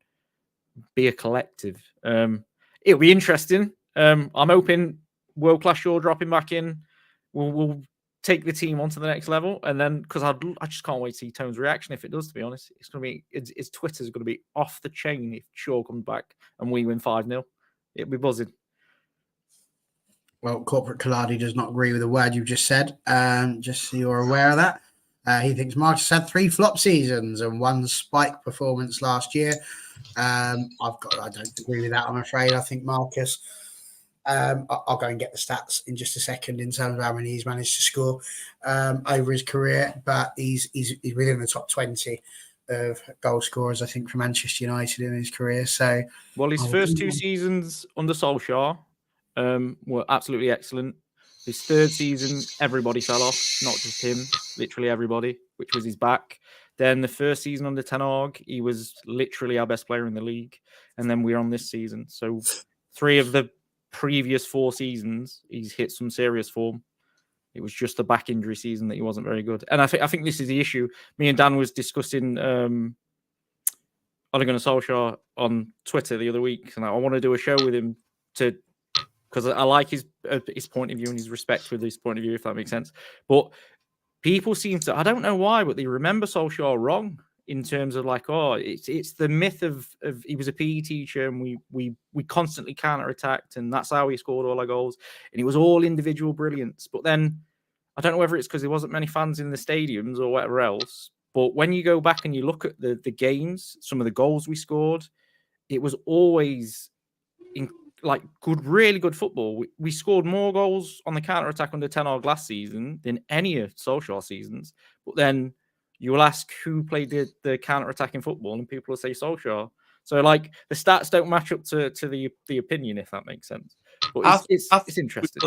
be a collective. It'll be interesting. I'm hoping world-class Shaw dropping back in will take the team onto the next level. And then, because I just can't wait to see Tone's reaction if it does, to be honest. It's going to be, his Twitter's going to be off the chain if Shaw comes back and we win 5-0. It'll be buzzing. Well, Corporate Kaladi does not agree with the word you've just said, just so you're aware of that. He thinks Marcus had 3 flop seasons and 1 spike performance last year. I don't agree with that, I'm afraid. I think Marcus, I'll go and get the stats in just a second in terms of how many he's managed to score over his career, but he's within the top 20 of goal scorers, I think, for Manchester United in his career. So, well, his first 2 seasons under Solskjaer were absolutely excellent. His 3rd season, everybody fell off, not just him, literally everybody, which was his back. Then the 1st season under Ten Hag, he was literally our best player in the league. And then we're on this season. So 3 of the previous 4 seasons, he's hit some serious form. It was just a back injury season that he wasn't very good. And I think this is the issue. Me and Dan was discussing Ole Gunnar Solskjaer on Twitter the other week, and I want to do a show with him because I like his point of view and his respect with his point of view, if that makes sense. But people seem to, I don't know why, but they remember Solskjaer wrong in terms of like, oh, it's the myth of he was a PE teacher and we constantly counter-attacked and that's how he scored all our goals. And it was all individual brilliance. But then I don't know whether it's because there wasn't many fans in the stadiums or whatever else. But when you go back and you look at the games, some of the goals we scored, it was always really good football. We scored more goals on the counter-attack under Ten Hag last season than any of Solskjaer seasons. But then you will ask who played the counter-attacking football, and people will say Solskjaer. So, like, the stats don't match up to the opinion, if that makes sense. But it's interesting.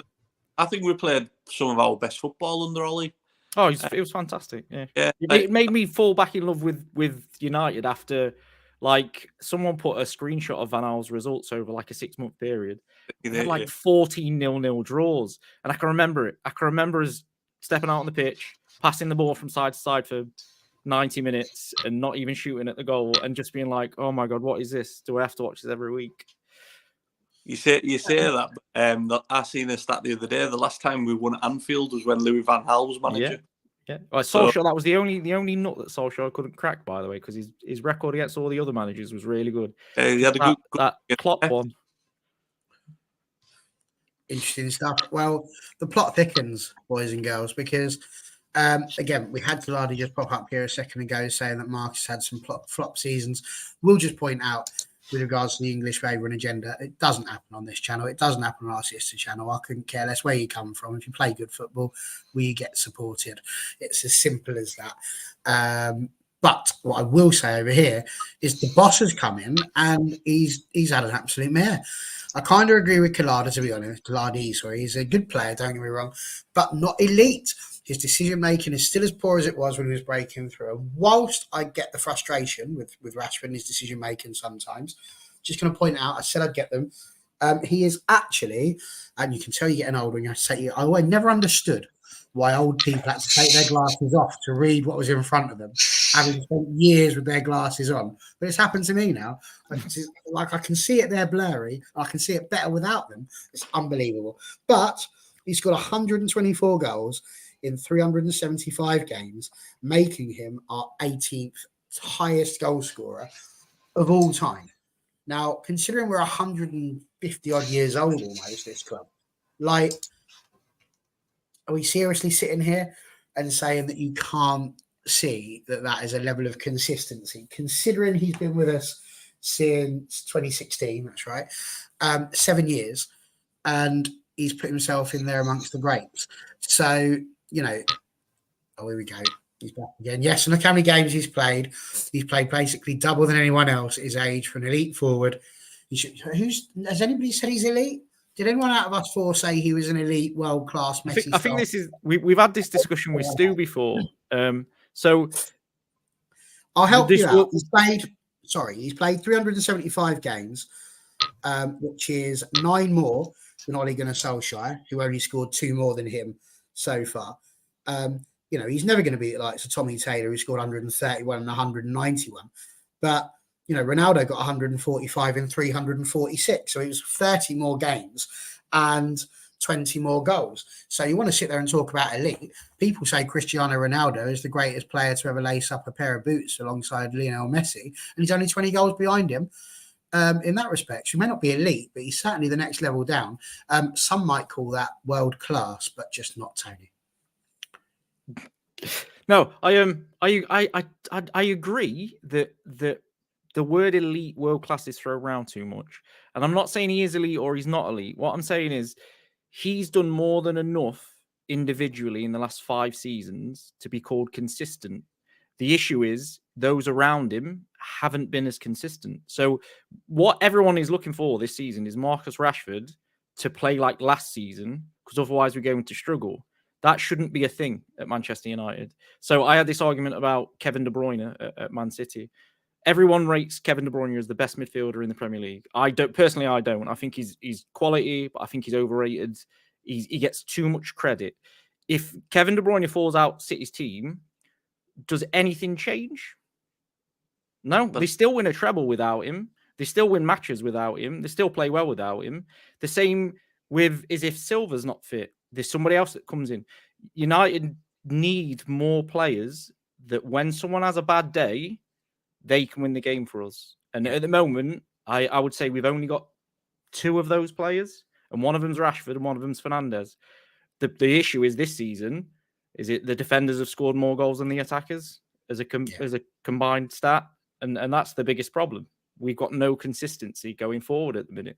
I think we played some of our best football under Ollie. Oh, it was fantastic. Yeah. It made me fall back in love with United after, like, someone put a screenshot of Van Gaal's results over like a 6-month period. They had like 14 0-0 draws, and I can remember it. I can remember us stepping out on the pitch, passing the ball from side to side for 90 minutes, and not even shooting at the goal, and just being like, "Oh my god, what is this? Do I have to watch this every week?" You say that, but I seen a stat the other day. The last time we won at Anfield was when Louis van Gaal was manager. Yeah. Well, Solskjaer, that was the only nut that Solskjaer couldn't crack, by the way, because his record against all the other managers was really good. He had that Klopp one. Interesting stuff. Well, the plot thickens, boys and girls, because again, we had Gallardi just pop up here a second ago saying that Marcus had some flop seasons. We'll just point out, with regards to the English favour and agenda, it doesn't happen on this channel. It doesn't happen on our sister channel. I couldn't care less where you come from. If you play good football, we get supported. It's as simple as that. But what I will say over here is the boss has come in and he's had an absolute mare. I kind of agree with Gallardi, to be honest. Gallardi, sorry, he's a good player, don't get me wrong, but not elite. His decision-making is still as poor as it was when he was breaking through. And whilst I get the frustration with Rashford and his decision-making sometimes, just going to point out, I said I'd get them. He is actually, and you can tell you're getting older when you say, I never understood why old people had to take their glasses off to read what was in front of them, having spent years with their glasses on. But it's happened to me now. I can see it there blurry. I can see it better without them. It's unbelievable. But he's got 124 goals in 375 games, making him our 18th highest goal scorer of all time. Now, considering we're 150 odd years old almost, this club, like, are we seriously sitting here and saying that you can't see that is a level of consistency, considering he's been with us since 2016, that's right, 7 years, and he's put himself in there amongst the greats. So, you know, oh, here we go. He's back again. Yes, and look how many games he's played. He's played basically double than anyone else at his age for an elite forward. Has anybody said he's elite? Did anyone out of us four say he was an elite, world-class Messi? I think this is we've had this discussion with Stu before. So I'll help you out. He's played 375 games, which is 9 more than Ole Gunnar Solskjaer, who only scored 2 more than him so far. You know, he's never going to be like Tommy Taylor, who scored 131 and 191. But, you know, Ronaldo got 145 in 346. So it was 30 more games and 20 more goals. So you want to sit there and talk about elite. People say Cristiano Ronaldo is the greatest player to ever lace up a pair of boots alongside Lionel Messi. And he's only 20 goals behind him. In that respect, he may not be elite, but he's certainly the next level down. Some might call that world class, but just not Tony. No, I agree that the word elite, world class is thrown around too much, and I'm not saying he is elite or he's not elite. What I'm saying is he's done more than enough individually in the last 5 seasons to be called consistent. The issue is those around him haven't been as consistent. So what everyone is looking for this season is Marcus Rashford to play like last season, because otherwise we're going to struggle. That shouldn't be a thing at Manchester United. So I had this argument about Kevin De Bruyne at Man City. Everyone rates Kevin De Bruyne as the best midfielder in the Premier League. I don't personally. I don't. I think he's quality, but I think he's overrated. He gets too much credit. If Kevin De Bruyne falls out City's team, does anything change? No, they still win a treble without him. They still win matches without him. They still play well without him. The same with is if Silva's not fit, there's somebody else that comes in. United need more players that when someone has a bad day, they can win the game for us. And at the moment, I would say we've only got 2 of those players, and one of them's Rashford and one of them's Fernandes. The issue is this season, is it the defenders have scored more goals than the attackers as a combined stat, and that's the biggest problem. We've got no consistency going forward at the minute.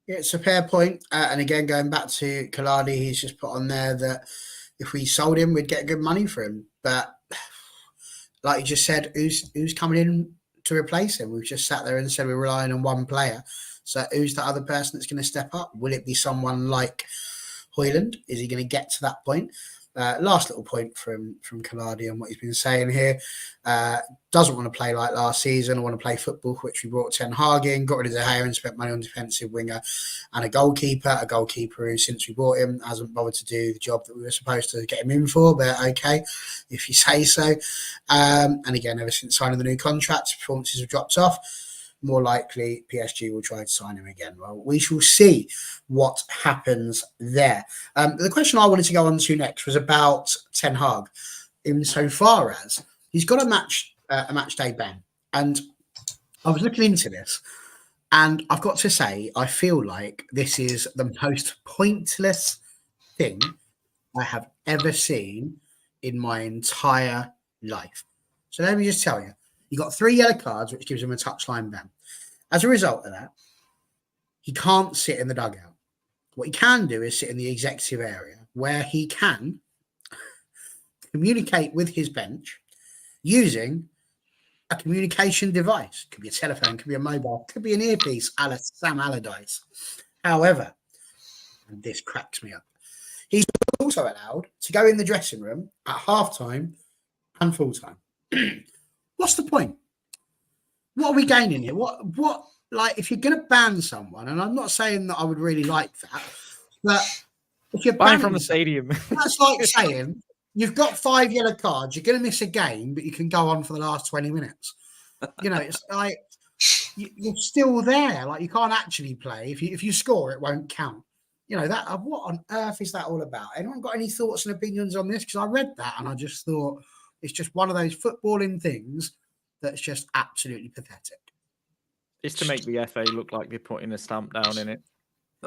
Yeah, it's a fair point. And again, going back to Kaladi, he's just put on there that if we sold him, we'd get good money for him. But like you just said, who's coming in to replace him? We've just sat there and said we're relying on one player. So who's the other person that's going to step up? Will it be someone like Højlund? Is he going to get to that point? Last little point from Kaladi on what he's been saying here. Doesn't want to play like last season. I want to play football, for which we brought Ten Hag in, got rid of De Gea and spent money on defensive winger and a goalkeeper who, since we bought him, hasn't bothered to do the job that we were supposed to get him in for, but okay, if you say so. And again, ever since signing the new contract, performances have dropped off. More likely, PSG will try to sign him again. Well, we shall see what happens there. The question I wanted to go on to next was about Ten Hag, insofar as he's got a match day ban. And I was looking into this, and I've got to say, I feel like this is the most pointless thing I have ever seen in my entire life. So let me just tell you. He got 3 yellow cards, which gives him a touchline ban. As a result of that, he can't sit in the dugout. What he can do is sit in the executive area, where he can communicate with his bench using a communication device. Could be a telephone, could be a mobile, could be an earpiece, a la Sam Allardyce. However, and this cracks me up, he's also allowed to go in the dressing room at halftime and full time. What's the point? What are we gaining here? What? Like, if you're going to ban someone, and I'm not saying that I would really like that, but if you're banning from the stadium, that's like saying you've got 5 yellow cards, you're going to miss a game, but you can go on for the last 20 minutes. You know, it's like you're still there. Like, you can't actually play. If you score, it won't count. You know, that. What on earth is that all about? Anyone got any thoughts and opinions on this? Because I read that and I just thought, it's just one of those footballing things that's just absolutely pathetic. It's to make the FA look like they're putting a stamp down in it.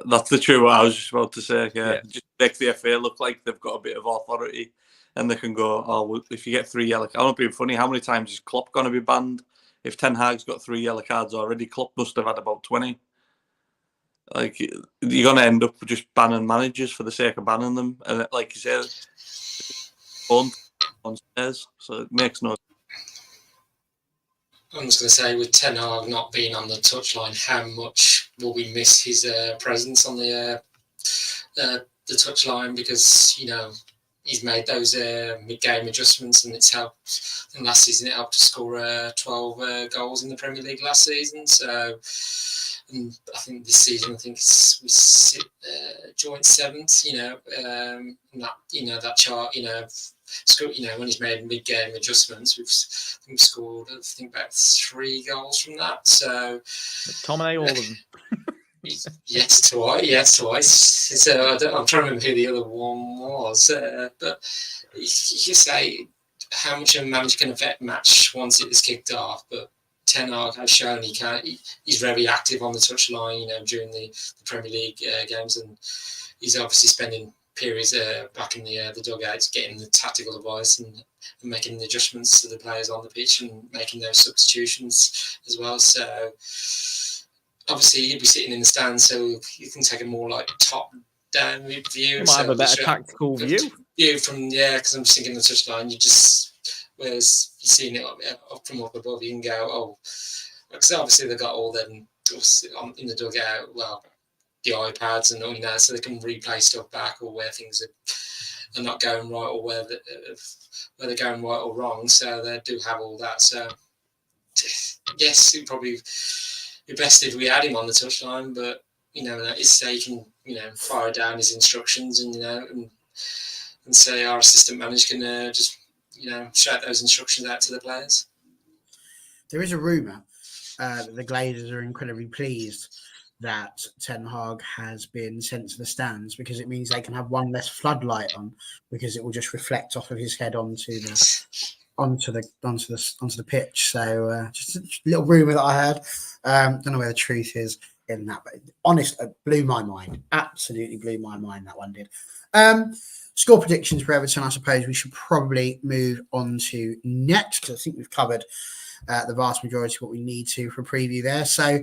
That's the true what I was just about to say. Yeah. Just make the FA look like they've got a bit of authority and they can go, oh, well, if you get 3 yellow cards, I'm not being funny, how many times is Klopp going to be banned? If Ten Hag's got 3 yellow cards already, Klopp must have had about 20. Like, you're going to end up just banning managers for the sake of banning them. And like you said, on stairs, so it makes no sense. I'm just going to say, with Ten Hag not being on the touchline, how much will we miss his presence on the touchline? Because, you know, he's made those mid-game adjustments, and it's helped. And last season it helped to score 12 goals in the Premier League last season. So, and I think this season, we sit joint 7th. You know, and that, you know, that chart, you know. You know, when he's made mid-game adjustments, we've scored, I think, about 3 goals from that. So, McTominay, all of them. yes, twice. So I'm trying to remember who the other one was. But you say how much a manager can affect match once it is kicked off. But Ten Hag has shown he can. He's very active on the touchline, you know, during the Premier League games, and he's obviously spending periods back in the dugouts, getting the tactical advice and making the adjustments to the players on the pitch and making those substitutions as well. So obviously you'd be sitting in the stands, so you can take a more like top-down view. You might have a better tactical view. From because I'm just thinking the touchline. You just whereas you're seeing it up from up above, you can go, oh, because obviously they've got all them in the dugout. Well, the iPads and all so they can replay stuff back or where things are not going right or where they're going right or wrong. So they do have all that. So yes, it'd probably be best if we had him on the touchline, but it's so you can fire down his instructions and and say our assistant manager can just shout those instructions out to the players. There is a rumour that the Glazers are incredibly pleased that Ten Hag has been sent to the stands because it means they can have one less floodlight on because it will just reflect off of his head onto the pitch. So just a little rumor that I heard. Don't know where the truth is in that, but honestly, it blew my mind. Absolutely blew my mind. That one did. Score predictions for Everton. I suppose we should probably move on to next because I think we've covered the vast majority of what we need to for a preview there. So,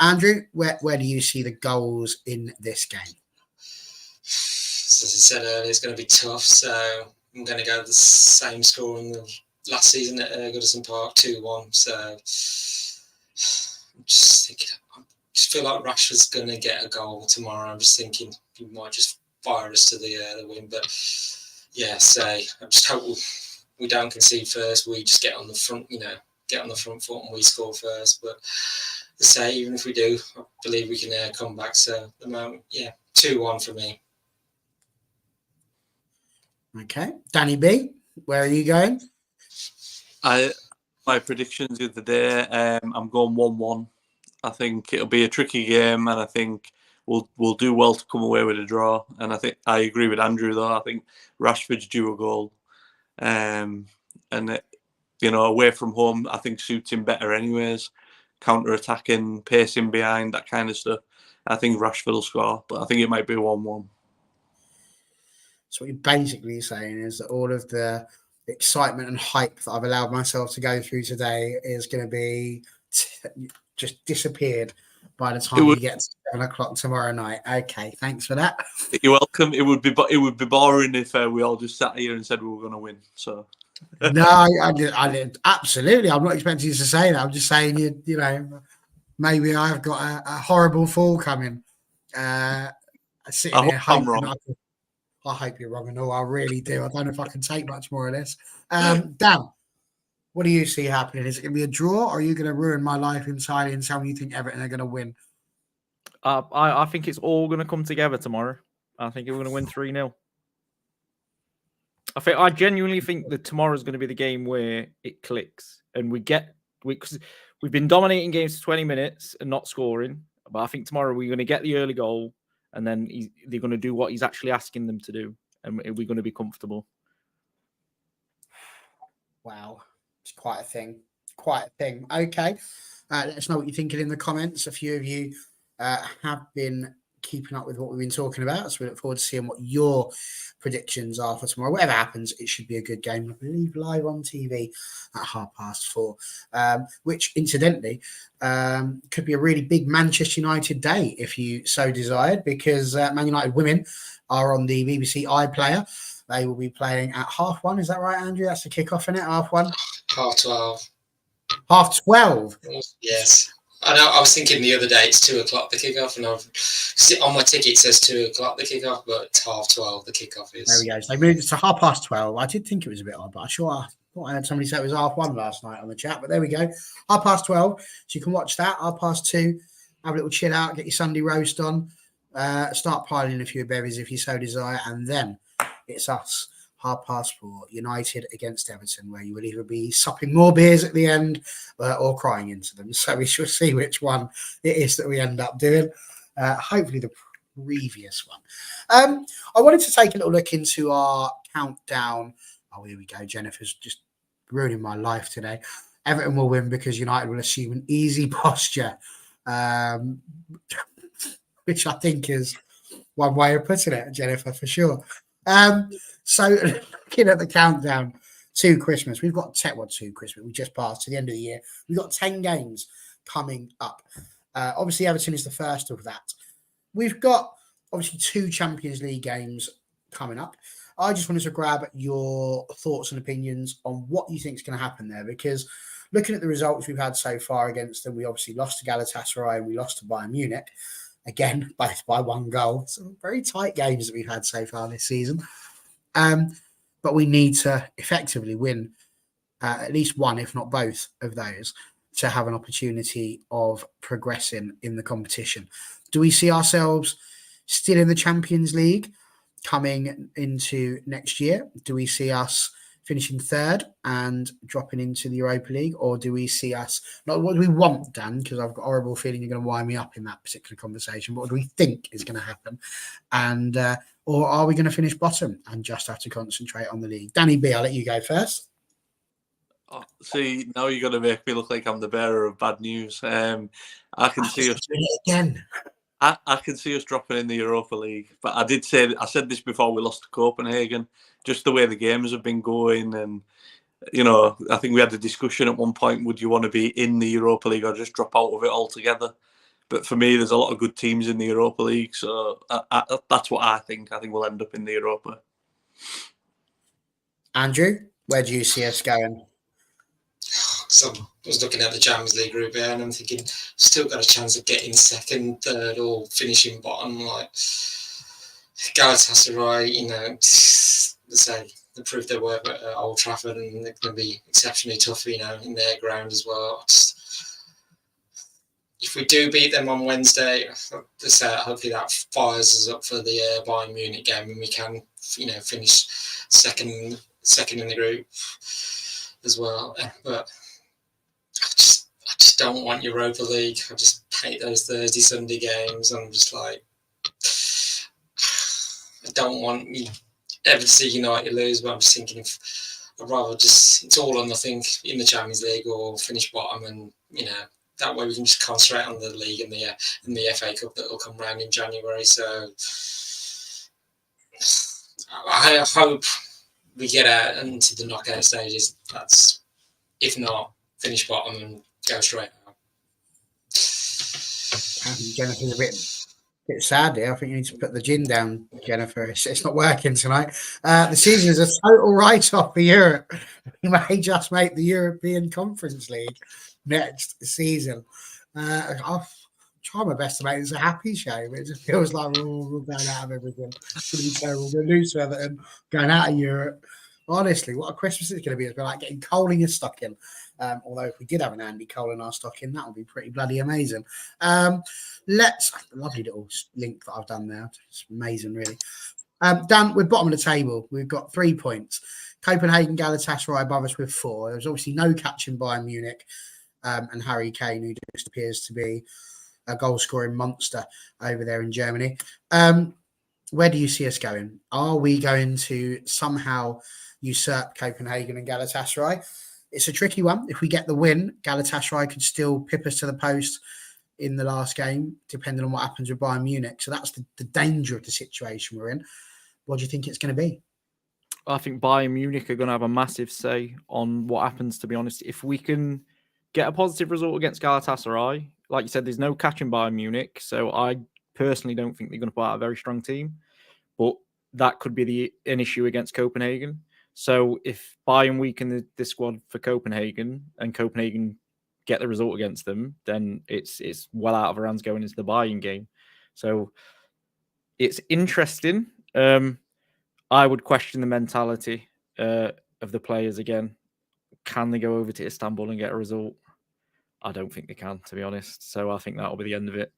Andrew, where do you see the goals in this game? As I said earlier, it's going to be tough. So I'm going to go with the same score in the last season at Goodison Park, 2-1. So I'm just thinking, I just feel like Rashford's going to get a goal tomorrow. I'm just thinking he might just fire us to the win. But yeah, I just hope we don't concede first. We just get on the front, get on the front foot and we score first. But even if we do, I believe we can come back. So at the moment, 2-1 for me. Okay. Danny B, where are you going? My predictions of the day, I'm going 1-1. I think it'll be a tricky game and I think we'll do well to come away with a draw. And I think I agree with Andrew though. I think Rashford's due a goal. Away from home, I think suits him better anyways. Counter-attacking, pacing behind, that kind of stuff. I think Rashford will score, but I think it might be 1-1. So what you're basically saying is that all of the excitement and hype that I've allowed myself to go through today is going to be just disappeared by the time we get to 7 o'clock tomorrow night. Okay, thanks for that. You're welcome. It would be boring if we all just sat here and said we were going to win. So. No, I absolutely. I'm not expecting you to say that. I'm just saying, maybe I've got a horrible fall coming. Sitting here hoping I hope you're wrong, and all I really do. I don't know if I can take much more of this. Dan, what do you see happening? Is it going to be a draw, or are you going to ruin my life entirely and tell me you think Everton are going to win? I think it's all going to come together tomorrow. I think we're going to win 3-0. I genuinely think that tomorrow's going to be the game where it clicks and because we've been dominating games for 20 minutes and not scoring. But I think tomorrow we're going to get the early goal and then they're going to do what he's actually asking them to do, and we're going to be comfortable. Wow, it's quite a thing. Okay, let us know what you're thinking in the comments. A few of you have been keeping up with what we've been talking about, so we look forward to seeing what your predictions are for tomorrow. Whatever happens, it should be a good game. I believe live on TV at 4:30, which incidentally could be a really big Manchester United day if you so desired, because Man United women are on the BBC iPlayer. They will be playing at 1:30. Is that right, Andrew? That's the kickoff, isn't it? 1:30. 12:30. 12:30. Yes. I know. I was thinking the other day it's 2:00 the kickoff, and on my ticket it says 2:00 the kickoff, but it's 12:30 the kickoff is. There we go. So they moved it to 12:30. I did think it was a bit odd, but I thought I had somebody say it was 1:30 last night on the chat. But there we go, 12:30. So you can watch that. 2:30. Have a little chill out, get your Sunday roast on, start piling a few berries if you so desire, and then it's us. 4:30, United against Everton, where you will either be supping more beers at the end or crying into them. So we shall see which one it is that we end up doing. Hopefully the previous one. I wanted to take a little look into our countdown. Oh, here we go. Jennifer's just ruining my life today. Everton will win because United will assume an easy posture, which I think is one way of putting it, Jennifer, for sure. So looking at the countdown to Christmas, we've got to Christmas. We just passed to the end of the year. We've got 10 games coming up. Obviously, Everton is the first of that. We've got obviously 2 Champions League games coming up. I just wanted to grab your thoughts and opinions on what you think is going to happen there, because looking at the results we've had so far against them, we obviously lost to Galatasaray and we lost to Bayern Munich. Again, both by 1 goal. Some very tight games that we've had so far this season. But we need to effectively win at least one, if not both, of those to have an opportunity of progressing in the competition. Do we see ourselves still in the Champions League coming into next year? Do we see us finishing 3rd and dropping into the Europa League, or do we see us, not what do we want, Dan, because I've got a horrible feeling you're going to wind me up in that particular conversation, but what do we think is going to happen? And or are we going to finish bottom and just have to concentrate on the league? Danny B, I'll let you go first. Oh, see, now you're going to make me look like I'm the bearer of bad news. I can see us doing it again. I can see us dropping in the Europa League, but I said this before we lost to Copenhagen. Just the way the games have been going, and I think we had a discussion at one point: would you want to be in the Europa League or just drop out of it altogether? But for me, there's a lot of good teams in the Europa League, so that's what I think. I think we'll end up in the Europa. Andrew, where do you see us going? So I was looking at the Champions League group here, and I'm thinking, still got a chance of getting 2nd, 3rd, or finishing bottom. Like Galatasaray, they proved their work at Old Trafford, and they're going to be exceptionally tough, in their ground as well. If we do beat them on Wednesday, hopefully that fires us up for the Bayern Munich game, and we can, finish second in the group as well. But I just don't want Europa League. I just hate those Thursday, Sunday games. I'm just like, I don't want ever to see United lose, but I'm just thinking I'd rather it's all or nothing in the Champions League or finish bottom, and that way we can just concentrate on the league and the FA Cup that will come round in January. So I hope we get out into the knockout stages. That's, if not, finish bottom and go straight out. Jennifer's a bit sad here. I think you need to put the gin down, Jennifer. It's not working tonight. The season is a total write-off for Europe. We may just make the European Conference League next season. I'll try my best to make this a happy show, but it just feels like we're going out of everything. It's going to be terrible. We're going to lose to Everton, going out of Europe. Honestly, what a Christmas it's going to be. It's like getting coal in your stocking. Although if we did have an Andy Cole in our stocking, that would be pretty bloody amazing. Lovely little link that I've done there. It's amazing, really. Dan, we're bottom of the table. We've got 3 points. Copenhagen, Galatasaray above us with 4. There's obviously no catching Bayern Munich and Harry Kane, who just appears to be a goal-scoring monster over there in Germany. Where do you see us going? Are we going to somehow usurp Copenhagen and Galatasaray? It's a tricky one. If we get the win, Galatasaray could still pip us to the post in the last game, depending on what happens with Bayern Munich. So that's the danger of the situation we're in. What do you think it's going to be? I think Bayern Munich are going to have a massive say on what happens, to be honest. If we can get a positive result against Galatasaray, like you said, there's no catching Bayern Munich. So I personally don't think they're going to put out a very strong team. But that could be an issue against Copenhagen. So if Bayern weaken the squad for Copenhagen and Copenhagen get the result against them, then it's well out of our hands going into the Bayern game. So it's interesting. I would question the mentality of the players again. Can they go over to Istanbul and get a result? I don't think they can, to be honest. So I think that'll be the end of it.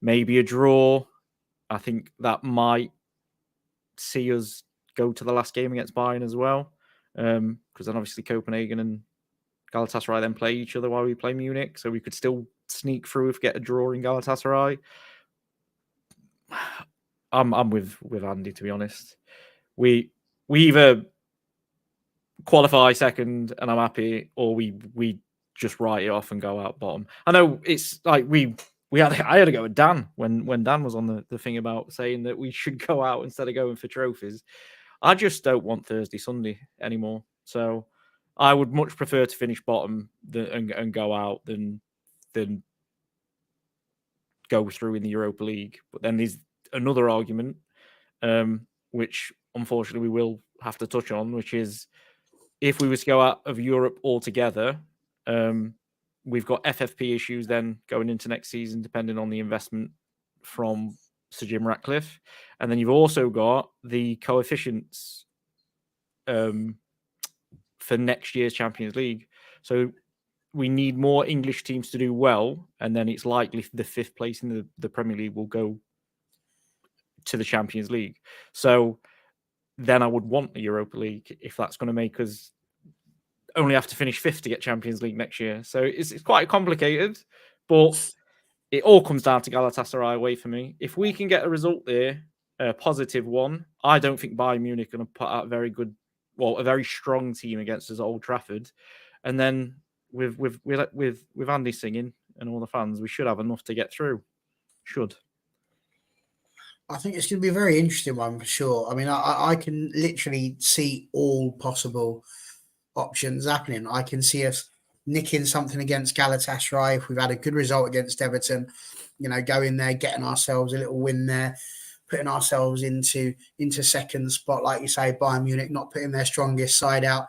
Maybe a draw. I think that might see us go to the last game against Bayern as well. Because then obviously Copenhagen and Galatasaray then play each other while we play Munich. So we could still sneak through if get a draw in Galatasaray. I'm with Andy, to be honest. We either qualify second and I'm happy, or we just write it off and go out bottom. I know it's like we I had to go with Dan when Dan was on the thing about saying that we should go out instead of going for trophies. I just don't want Thursday, Sunday anymore. So I would much prefer to finish bottom and go out than go through in the Europa League. But then there's another argument, which unfortunately we will have to touch on, which is if we were to go out of Europe altogether, we've got FFP issues then going into next season, depending on the investment from Sir Jim Ratcliffe. And then you've also got the coefficients for next year's Champions League. So we need more English teams to do well, and then it's likely the 5th place in the Premier League will go to the Champions League. So then I would want the Europa League if that's going to make us only have to finish 5th to get Champions League next year. So it's quite complicated, but it all comes down to Galatasaray away for me. If we can get a result there, a positive one, I don't think Bayern Munich are going to put out a very strong team against us at Old Trafford. And then with Andy singing and all the fans, we should have enough to get through. I think it's going to be a very interesting one for sure. I mean, I can literally see all possible options happening. I can see us nicking something against Galatasaray if we've had a good result against Everton, go in there, getting ourselves a little win there, putting ourselves into second spot, like you say, Bayern Munich not putting their strongest side out,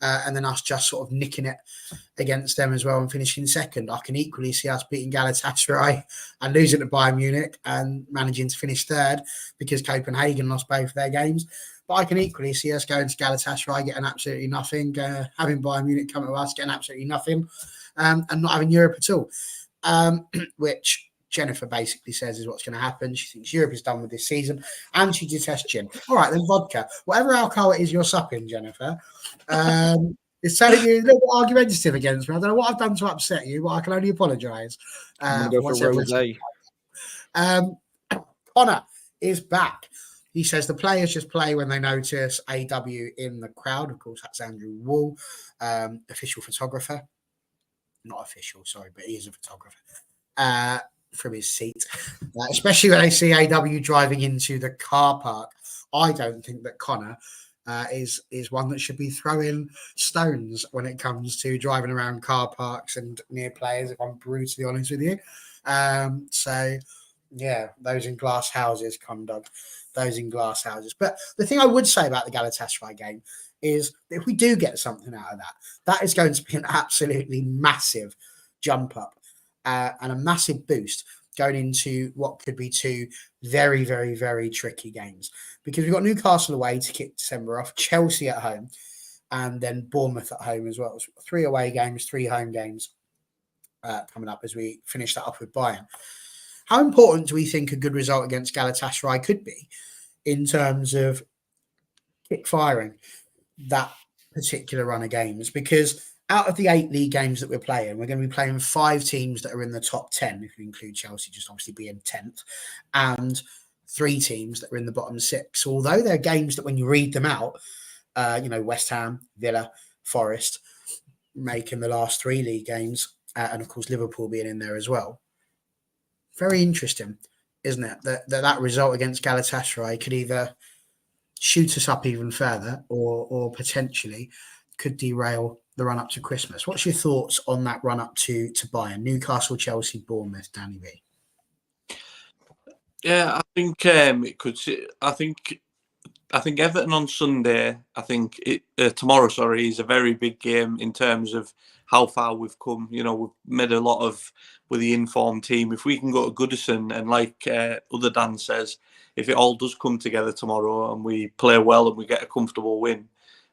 and then us just sort of nicking it against them as well and finishing second. I can equally see us beating Galatasaray and losing to Bayern Munich and managing to finish third because Copenhagen lost both of their games. But I can equally see us going to Galatasaray, getting absolutely nothing, having Bayern Munich come to us, getting absolutely nothing, and not having Europe at all, which Jennifer basically says is what's going to happen. She thinks Europe is done with this season, and she detests gin. All right, then vodka. Whatever alcohol it is you're supping, Jennifer, it's telling you a little bit argumentative against me. I don't know what I've done to upset you, but I can only apologise. I'm going to go for rosé. Connor is back. He says the players just play when they notice AW in the crowd. Of course, that's Andrew Wall, official photographer. Not official, sorry, but he is a photographer from his seat. Especially when they see AW driving into the car park. I don't think that Connor is one that should be throwing stones when it comes to driving around car parks and near players, if I'm brutally honest with you. So, yeah, those in glass houses, Condog. Those in glass houses. But the thing I would say about the Galatasaray game is if we do get something out of that is going to be an absolutely massive jump up and a massive boost going into what could be 2 very, very, very tricky games. Because we've got Newcastle away to kick December off, Chelsea at home, and then Bournemouth at home as well. So 3 away games, 3 home games coming up as we finish that off with Bayern. How important do we think a good result against Galatasaray could be in terms of kick firing that particular run of games? Because out of the 8 league games that we're playing, we're going to be playing 5 teams that are in the top 10, if you include Chelsea just obviously being 10th, and 3 teams that are in the bottom 6. Although they're games that when you read them out, West Ham, Villa, Forest making the last 3 league games, and of course Liverpool being in there as well. Very interesting, isn't it? That result against Galatasaray could either shoot us up even further or potentially could derail the run up to Christmas. What's your thoughts on that run up to Bayern? Newcastle, Chelsea, Bournemouth, Danny B. Yeah, I think it could. I think Everton on Sunday. I think tomorrow. Sorry, is a very big game in terms of how far we've come. We've made a lot of with the informed team. If we can go to Goodison and like other Dan says, if it all does come together tomorrow and we play well and we get a comfortable win,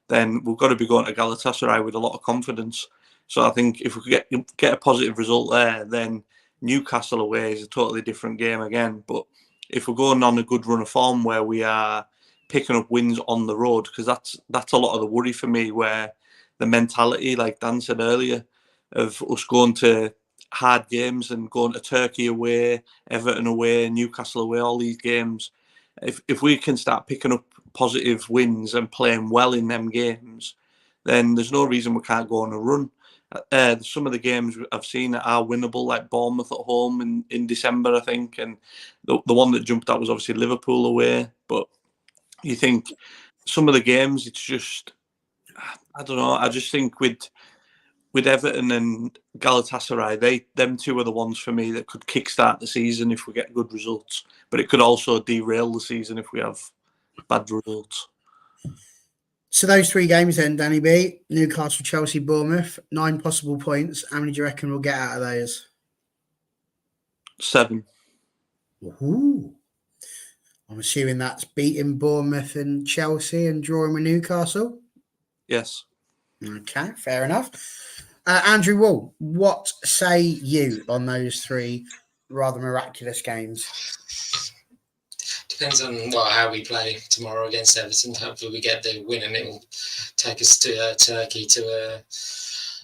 then we've got to be going to Galatasaray with a lot of confidence. So I think if we get a positive result there, then Newcastle away is a totally different game again. But if we're going on a good run of form where we are picking up wins on the road, because that's a lot of the worry for me, where the mentality, like Dan said earlier, of us going to hard games and going to Turkey away, Everton away, Newcastle away, all these games. If we can start picking up positive wins and playing well in them games, then there's no reason we can't go on a run. Some of the games I've seen are winnable, like Bournemouth at home in December, I think, and the one that jumped out was obviously Liverpool away. But you think some of the games, it's just, I don't know. I just think with Everton and Galatasaray, them two are the ones for me that could kickstart the season if we get good results, but it could also derail the season if we have bad results. So those 3 games then, Danny B, Newcastle, Chelsea, Bournemouth, 9 possible points. How many do you reckon we'll get out of those? 7. Ooh. I'm assuming that's beating Bournemouth and Chelsea and drawing with Newcastle. Yes. Okay, fair enough. Andrew Wall, what say you on those 3 rather miraculous games? Depends on how we play tomorrow against Everton. Hopefully we get the win and it will take us to Turkey to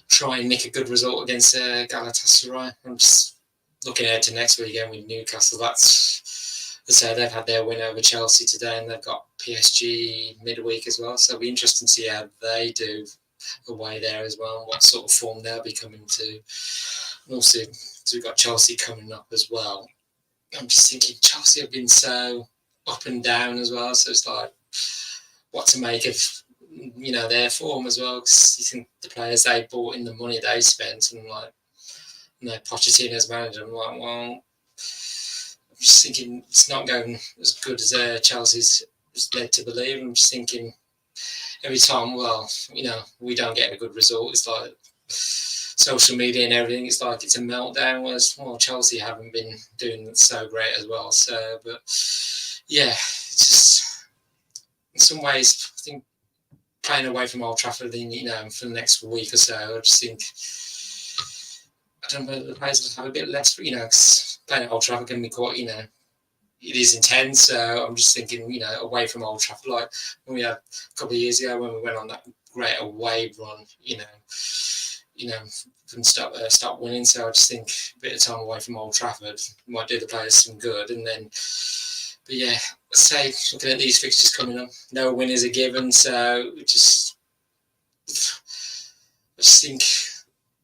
try and nick a good result against Galatasaray. I'm just looking ahead to next weekend with Newcastle. That's, as I say, they've had their win over Chelsea today and they've got PSG midweek as well. So it'll be interesting to see how they do away there as well, what sort of form they'll be coming to. And also, we've got Chelsea coming up as well. I'm just thinking Chelsea have been so up and down as well, so it's like what to make of their form as well, because you think the players they bought in, the money they spent, and Pochettino's manager, I'm like, well, I'm just thinking it's not going as good as Chelsea's led to believe. I'm just thinking every time, we don't get a good result, it's like social media and everything, it's like it's a meltdown, whereas Chelsea haven't been doing so great as well. So, but yeah, it's just in some ways, I think playing away from Old Trafford, for the next week or so, I just think, I don't know, the players have a bit less, because playing at Old Trafford can be quite, it is intense. So I'm just thinking, away from Old Trafford, like when we had a couple of years ago when we went on that great away run, couldn't stop winning. So I just think a bit of time away from Old Trafford might do the players some good. And then, but yeah, let's say looking at these fixtures coming up, no winners are given. So I just think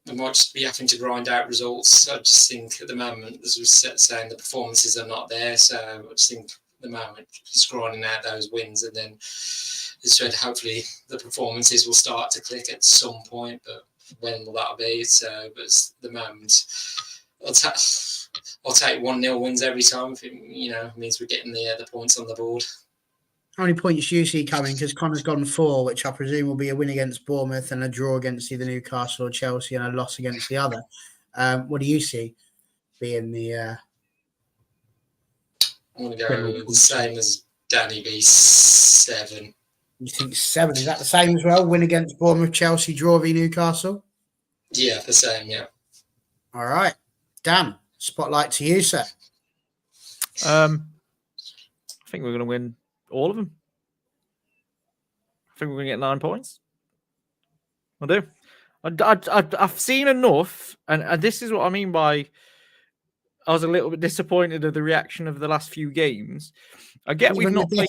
we might just be having to grind out results. I just think at the moment, as we said, saying the performances are not there. So I just think at the moment, just grinding out those wins, and then instead, hopefully the performances will start to click at some point. But when will that be? So, but at the moment, I'll take 1-0 wins every time. If it, means we're getting the points on the board. How many points do you see coming? Because Connor's gone 4, which I presume will be a win against Bournemouth and a draw against either Newcastle or Chelsea and a loss against the other. What do you see being the? I'm going to go the same as Danny B, 7. You think 7? Is that the same as well? Win against Bournemouth, Chelsea, draw v Newcastle? Yeah, the same, yeah. All right. Dan, spotlight to you, sir. I think we're going to win all of them. I think we're going to get 9 points. I do. I've seen enough, and this is what I mean by I was a little bit disappointed at the reaction of the last few games. I get we've not played...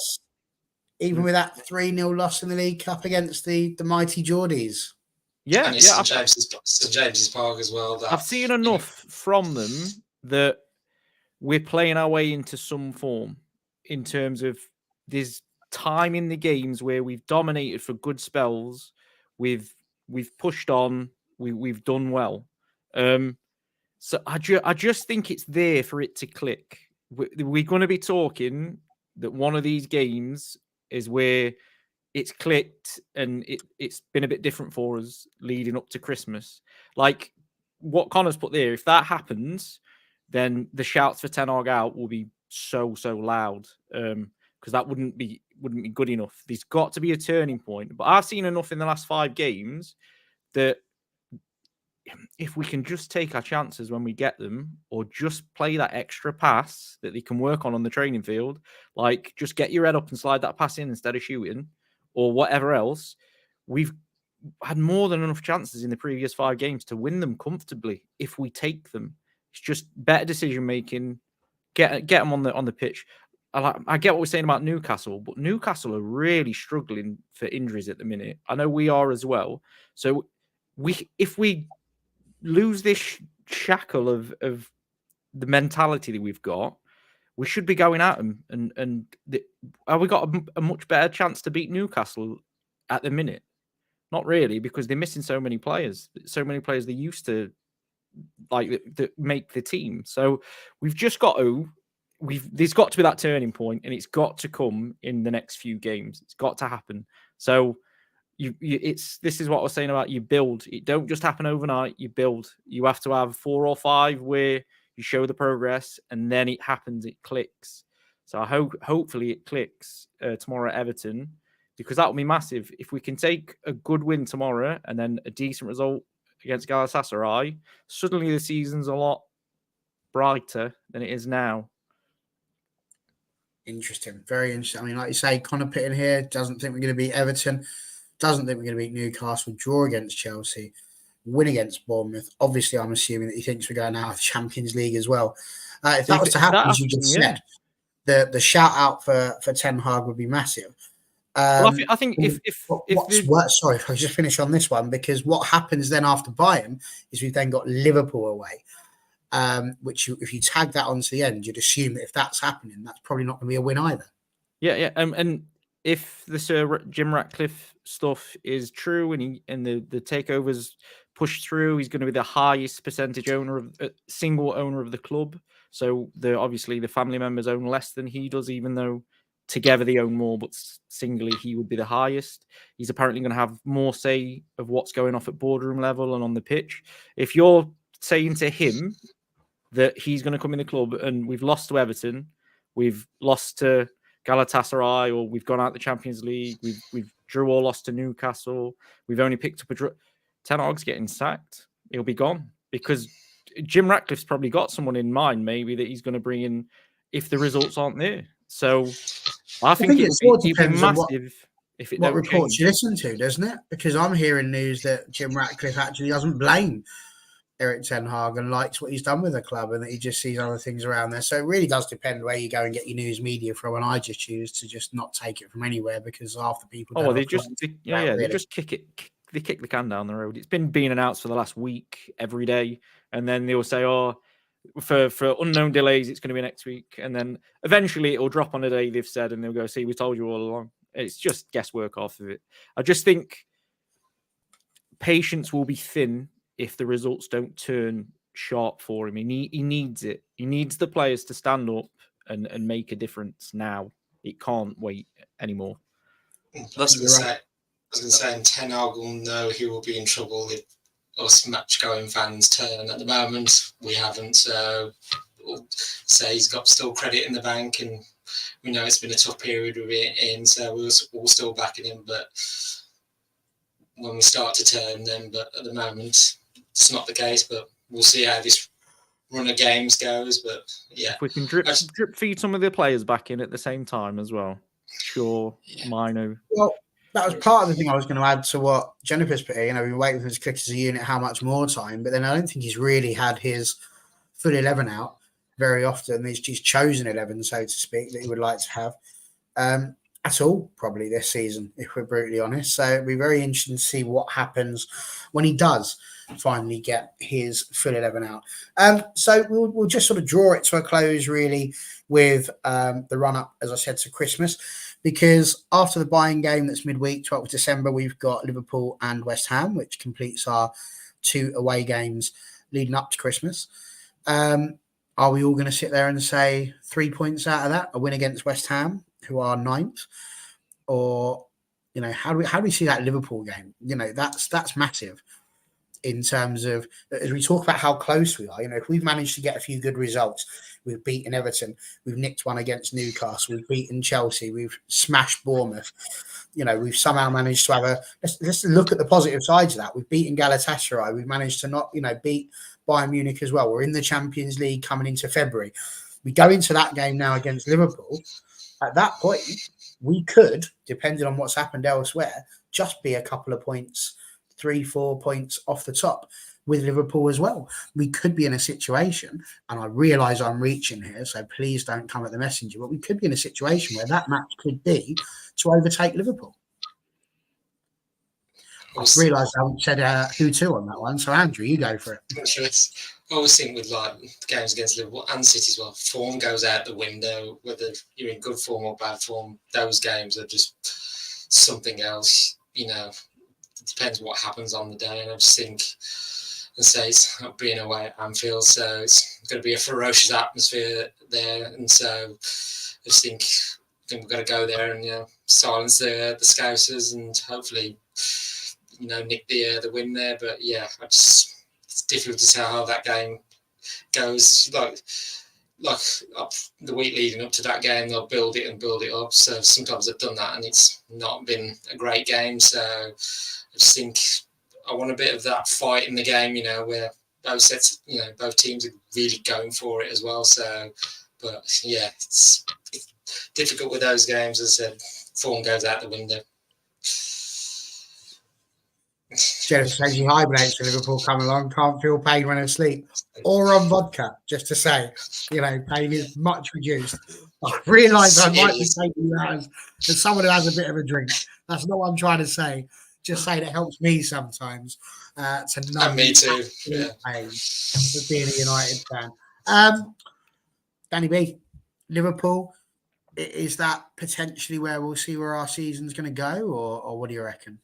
Even with that 3-0 loss in the League Cup against the mighty Geordies. Yeah, and St James's Park as well. I've seen enough from them that we're playing our way into some form in terms of there's time in the games where we've dominated for good spells. We've pushed on. We've done well. So I just think it's there for it to click. We're going to be talking that one of these games is where it's clicked and it's been a bit different for us leading up to Christmas. Like what Connor's put there, if that happens, then the shouts for Ten Hag out will be so loud because that wouldn't be good enough. There's got to be a turning point. But I've seen enough in the last 5 games that if we can just take our chances when we get them, or just play that extra pass that they can work on the training field, like just get your head up and slide that pass in instead of shooting, or whatever else, we've had more than enough chances in the previous 5 games to win them comfortably if we take them. It's just better decision making. Get them on the pitch. I get what we're saying about Newcastle, but Newcastle are really struggling for injuries at the minute. I know we are as well. So if we lose this shackle of the mentality that we've got, we should be going at them. Have we got a much better chance to beat Newcastle at the minute? Not really, because they're missing so many players. So many players they used to that make the team. So we've just got to. There's got to be that turning point, and it's got to come in the next few games. It's got to happen. So this is what I was saying about you build. It don't just happen overnight. You build. You have to have 4 or 5 where you show the progress, and then it happens. It clicks. So hopefully it clicks tomorrow at Everton, because that will be massive. If we can take a good win tomorrow and then a decent result against Galatasaray, suddenly the season's a lot brighter than it is now. Interesting. Very interesting. I mean, like you say, Connor Pitton here doesn't think we're going to beat Everton, doesn't think we're going to beat Newcastle, draw against Chelsea, win against Bournemouth. Obviously, I'm assuming that he thinks we're going out of the Champions League as well. If that was to happen, as you just said, the shout out for Ten Hag would be massive. Well, I think sorry, if I just finish on this one, because what happens then after Bayern is we've then got Liverpool away. Which if you tag that onto the end, you'd assume that if that's happening, that's probably not going to be a win either. Yeah. And if the Sir Jim Ratcliffe stuff is true and the takeovers push through, he's going to be the highest percentage single owner of the club. So obviously the family members own less than he does, even though together they own more, but singly he would be the highest. He's apparently going to have more say of what's going off at boardroom level and on the pitch. If you're saying to him that he's going to come in the club and we've lost to Everton, we've lost to Galatasaray, or we've gone out the Champions League, we've drew or lost to Newcastle, we've only picked up a draw, Ten Hag's getting sacked. He'll be gone, because Jim Ratcliffe's probably got someone in mind maybe that he's going to bring in if the results aren't there. So I think it would be massive if it what don't reports change. you listen to, doesn't it? Because I'm hearing news that Jim Ratcliffe actually doesn't blame Erik Ten Hag and likes what he's done with the club, and that he just sees other things around there. So it really does depend where you go and get your news media from. And I just choose to just not take it from anywhere, because half the people they just kick it. They kick the can down the road. It's been being announced for the last week every day, and then they'll say, "Oh, for unknown delays, it's going to be next week," and then eventually it'll drop on a day they've said, and they'll go, "See, we told you all along." It's just guesswork off of it. I just think patience will be thin if the results don't turn sharp for him. He needs it. He needs the players to stand up and make a difference now. It can't wait anymore. I was going to say, and Ten Hag will know he will be in trouble if us match-going fans turn. At the moment, we haven't. So we'll say he's got still credit in the bank, and we know it's been a tough period with it in, so we're still backing him. But when we start to turn, then. But at the moment, it's not the case. But we'll see how this run of games goes. But yeah, if we can drip feed some of the players back in at the same time as well. Sure, Mino. Well, that was part of the thing I was going to add to what Jennifer's put here. You know, we wait for his click as a unit, how much more time, but then I don't think he's really had his full 11 out very often. He's chosen 11, so to speak, that he would like to have at all, probably this season, if we're brutally honest. So it'll be very interesting to see what happens when he does finally get his full 11 out. So we'll just sort of draw it to a close, really, with the run-up, as I said, to Christmas, because after the Bayern game that's midweek, 12th of December, we've got Liverpool and West Ham, which completes our 2 away games leading up to Christmas. Are we all going to sit there and say 3 points out of that, a win against West Ham, who are 9th? Or, you know, how do we see that Liverpool game? You know, that's massive in terms of, as we talk about how close we are. You know, if we've managed to get a few good results, we've beaten Everton, we've nicked one against Newcastle, we've beaten Chelsea, we've smashed Bournemouth. You know, we've somehow managed to have let's look at the positive sides of that. We've beaten Galatasaray. We've managed to not, beat Bayern Munich as well. We're in the Champions League coming into February. We go into that game now against Liverpool. At that point, we could, depending on what's happened elsewhere, just be a couple of points 3-4 points off the top with Liverpool as well. We could be in a situation, and I realise I'm reaching here, so please don't come at the messenger, but we could be in a situation where that match could be to overtake Liverpool. I realised I haven't said who to on that one, so Andrew, you go for it. I always think with like games against Liverpool and City as well, form goes out the window. Whether you're in good form or bad form, those games are just something else. You know, it depends what happens on the day. And I just think, and say it's being away at Anfield, so it's going to be a ferocious atmosphere there. And so I just think we've got to go there and silence the Scousers and hopefully nick the win there. But yeah, it's difficult to tell how that game goes. Like the week leading up to that game, they'll build it up. So sometimes they've done that and it's not been a great game. So I just think I want a bit of that fight in the game, where both teams are really going for it as well. So, but yeah, it's difficult with those games. As I said, form goes out the window. Jennifer says she hibernates for Liverpool come along, can't feel pain when asleep or on vodka, just to say, pain is much reduced. I realise I might be taking that as someone who has a bit of a drink. That's not what I'm trying to say. Just saying it helps me sometimes to numb and me too. pain of being a United fan. Danny B, Liverpool, is that potentially where we'll see where our season's going to go, or what do you reckon?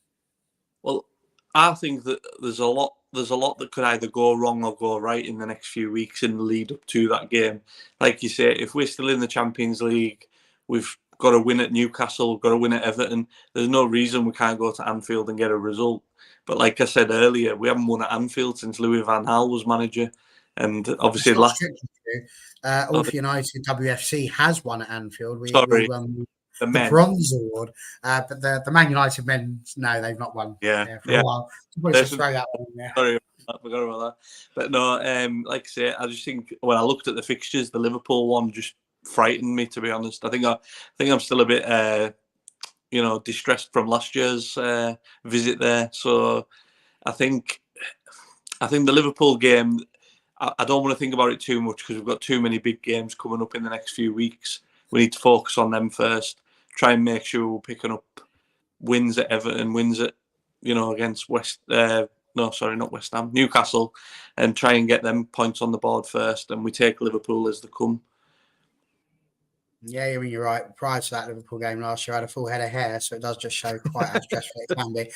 Well, I think that there's a lot that could either go wrong or go right in the next few weeks in the lead up to that game. Like you say, if we're still in the Champions League, we've got to win at Newcastle, we've got to win at Everton. There's no reason we can't go to Anfield and get a result. But like I said earlier, we haven't won at Anfield since Louis van Gaal was manager. And obviously Alf United WFC has won at Anfield. We won the bronze award, but the Man United men, no, they've not won for a while. So just throw that one in there. Sorry, I forgot about that. But no, like I say, I just think when I looked at the fixtures, the Liverpool one just frightened me, to be honest. I think I'm still a bit, distressed from last year's visit there. So I think the Liverpool game, I don't want to think about it too much because we've got too many big games coming up in the next few weeks. We need to focus on them first. Try and make sure we're picking up wins at Everton, wins at, against Newcastle, and try and get them points on the board first. And we take Liverpool as they come. Yeah, I mean, you're right. Prior to that Liverpool game last year, I had a full head of hair, so it does just show quite how stressful it can be.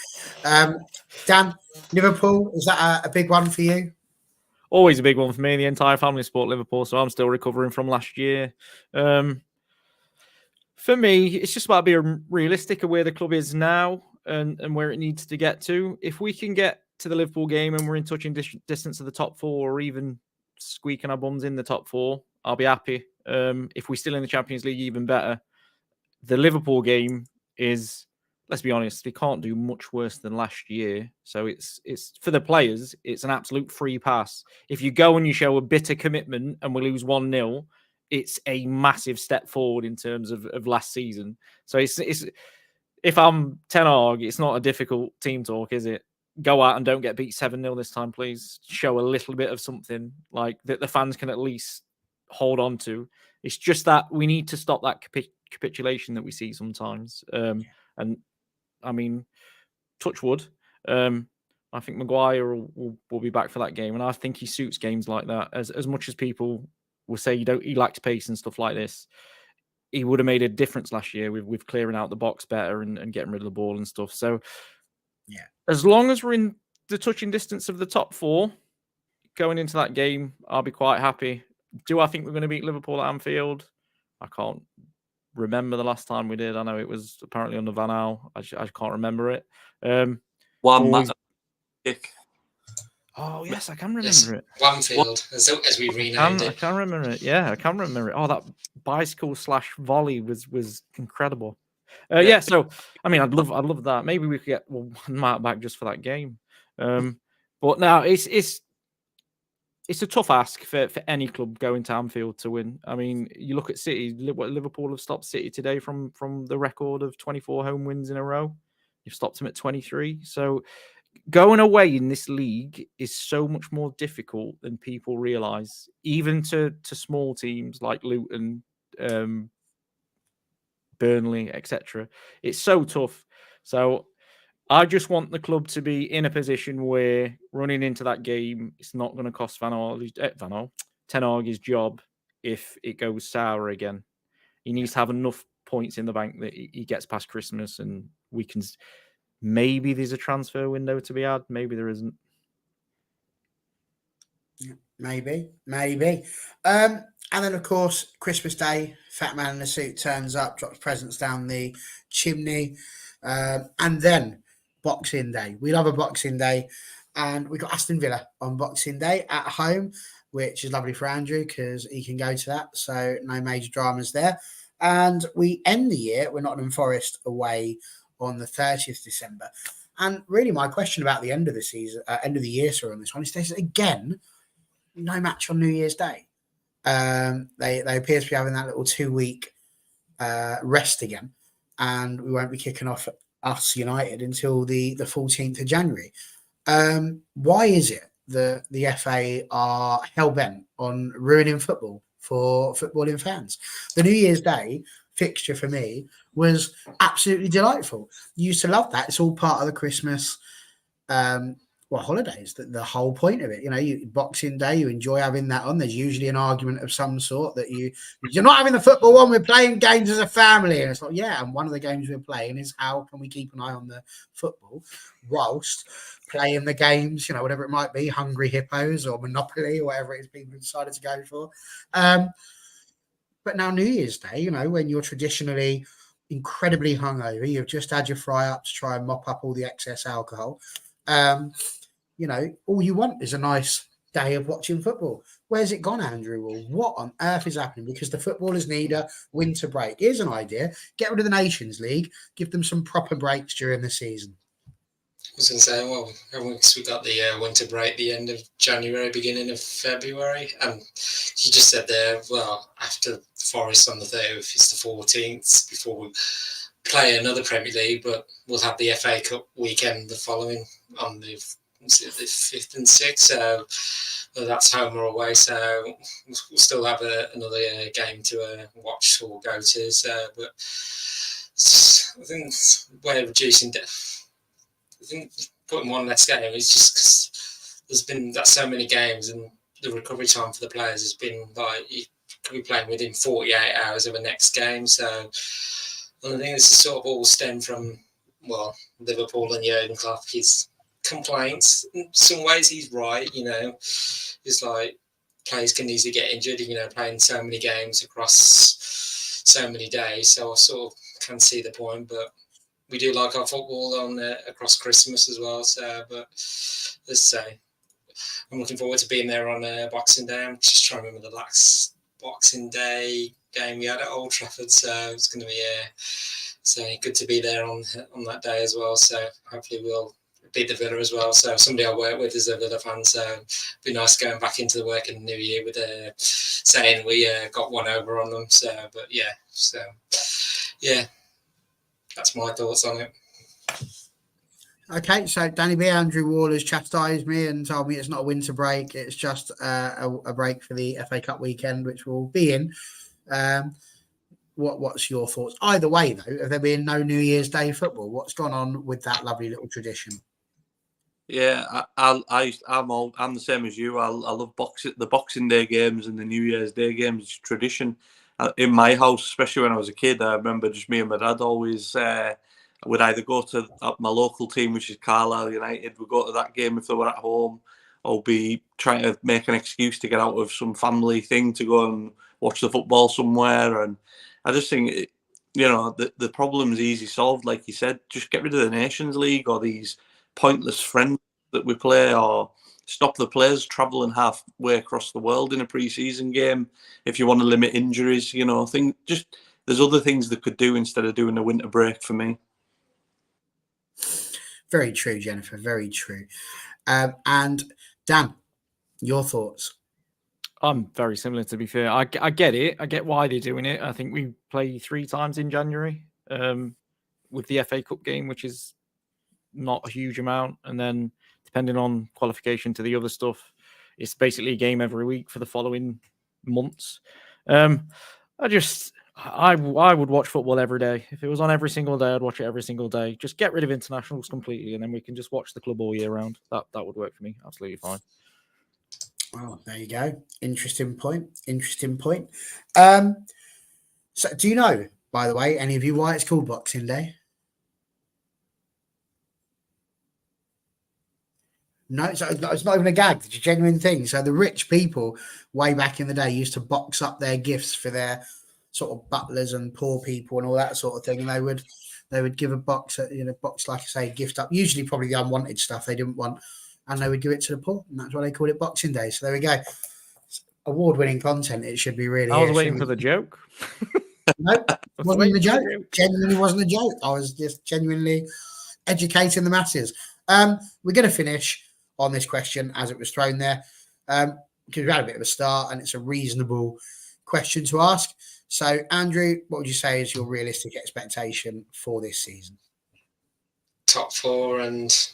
Dan, Liverpool, is that a big one for you? Always a big one for me. The entire family support Liverpool, so I'm still recovering from last year. For me, it's just about being realistic of where the club is now and where it needs to get to. If we can get to the Liverpool game and we're in touching distance of the top four or even squeaking our bums in the top four, I'll be happy. If we're still in the Champions League, even better. The Liverpool game is, let's be honest, they can't do much worse than last year. So it's for the players, it's an absolute free pass. If you go and you show a bit of commitment and we lose 1-0, it's a massive step forward in terms of last season. So it's if I'm Ten Hag, it's not a difficult team talk, is it? Go out and don't get beat 7-0 this time, please. Show a little bit of something like that the fans can at least hold on to. It's just that we need to stop that capitulation that we see sometimes. And I mean, touch wood. I think Maguire will be back for that game, and I think he suits games like that. As much as people will say he lacks pace and stuff like this, he would have made a difference last year with clearing out the box better and getting rid of the ball and stuff. So, yeah, as long as we're in the touching distance of the top four going into that game, I'll be quite happy. Do I think we're going to beat Liverpool at Anfield? I can't remember the last time we did. I know it was apparently under Van Gaal. I can't remember it. Oh, yes, I can remember it. Wanfield, as we renamed it. I can remember it. Yeah, I can remember it. Oh, that bicycle / volley was incredible. So I mean, I'd love that. Maybe we could get Mark back just for that game. But now it's a tough ask for any club going to Anfield to win. I mean, you look at City. Liverpool have stopped City today from the record of 24 home wins in a row. You've stopped them at 23. So going away in this league is so much more difficult than people realise, even to small teams like Luton, Burnley, etc. It's so tough. So I just want the club to be in a position where running into that game, it's not going to cost Ten Hag his job if it goes sour again. He needs to have enough points in the bank that he gets past Christmas, and we can. Maybe there's a transfer window to be had. Maybe there isn't. Maybe. And then, of course, Christmas Day, fat man in a suit turns up, drops presents down the chimney. And then Boxing Day. We love a Boxing Day. And we got Aston Villa on Boxing Day at home, which is lovely for Andrew because he can go to that. So no major dramas there. And we end the year with Nottingham Forest away on the 30th December. And really, my question about the end of the season, end of the year, sorry, on this one is this again, no match on New Year's Day. They appear to be having that little 2-week rest again, and we won't be kicking off us United until the 14th of January. Why is it that the FA are hell-bent on ruining football for footballing fans? The New Year's Day fixture for me was absolutely delightful. You used to love that. It's all part of the Christmas holidays, the whole point of it. You know, Boxing Day, you enjoy having that on. There's usually an argument of some sort that you're not having the football on, we're playing games as a family. And it's like, yeah, and one of the games we're playing is how can we keep an eye on the football whilst playing the games, you know, whatever it might be, Hungry Hippos or Monopoly or whatever it is people decided to go for. But now New Year's Day, you know, when you're traditionally incredibly hungover, you've just had your fry up to try and mop up all the excess alcohol. You know, all you want is a nice day of watching football. Where's it gone, Andrew? Well, what on earth is happening? Because the footballers need a winter break. Here's an idea. Get rid of the Nations League. Give them some proper breaks during the season. I was going to say, well, we got the winter break the end of January, beginning of February. And you just said there, well, after Forest on the 30th, it's the 14th before we play another Premier League, but we'll have the FA Cup weekend the following on the 5th and 6th. So that's home or away. So we'll still have another game to watch or go to. So, but I think we're reducing. I think putting one less game is just because there's been so many games, and the recovery time for the players has been like you could be playing within 48 hours of a next game. So I think this is sort of all stemmed from Liverpool and Jurgen Klopp. His complaints. In some ways, he's right. You know, it's like players can easily get injured. You know, playing so many games across so many days. So I sort of can see the point, but we do like our football on across Christmas as well. So, but let's say I'm looking forward to being there on Boxing Day. I'm just trying to remember the last Boxing Day game we had at Old Trafford. So it's going to be good to be there on that day as well. So hopefully we'll beat the Villa as well. So somebody I work with is a Villa fan. So it'd be nice going back into the work in the new year with saying we got one over on them. So, but yeah. That's my thoughts on it. Okay, so Danny B, Andrew Wall has chastised me and told me it's not a winter break. It's just a break for the FA Cup weekend, which we'll be in. What's your thoughts? Either way, though, have there been no New Year's Day football? What's gone on with that lovely little tradition? Yeah, I'm the same as you. I love the Boxing Day games and the New Year's Day games. It's tradition. In my house, especially when I was a kid, I remember just me and my dad always would either go to my local team, which is Carlisle United. We'd go to that game if they were at home, or be trying to make an excuse to get out of some family thing to go and watch the football somewhere. And I just think, the problem's easy solved. Like you said, just get rid of the Nations League or these pointless friends that we play, or stop the players travelling halfway across the world in a pre-season game if you want to limit injuries. There's other things they could do instead of doing a winter break for me. Very true, Jennifer. Very true. And Dan, your thoughts? I'm very similar, to be fair. I get it. I get why they're doing it. I think we play 3 times in January with the FA Cup game, which is not a huge amount, and then depending on qualification to the other stuff, it's basically a game every week for the following months. I would watch football every day. If it was on every single day, I'd watch it every single day. Just get rid of internationals completely, and then we can just watch the club all year round. That would work for me. Absolutely fine. Oh, there you go. Interesting point. So do you know, by the way, any of you, why it's called Boxing Day? No, it's not even a gag. It's a genuine thing. So the rich people way back in the day used to box up their gifts for their sort of butlers and poor people and all that sort of thing. And they would give a box, box, like I say, gift up, usually probably the unwanted stuff they didn't want, and they would give it to the poor. And that's why they called it Boxing Day. So there we go. Award-winning content. It should be really. I was waiting for the joke. No, wasn't even a joke. Genuinely wasn't a joke. I was just genuinely educating the masses. We're going to finish on this question as it was thrown there, because we've had a bit of a start and it's a reasonable question to ask. So, Andrew, what would you say is your realistic expectation for this season? Top 4 and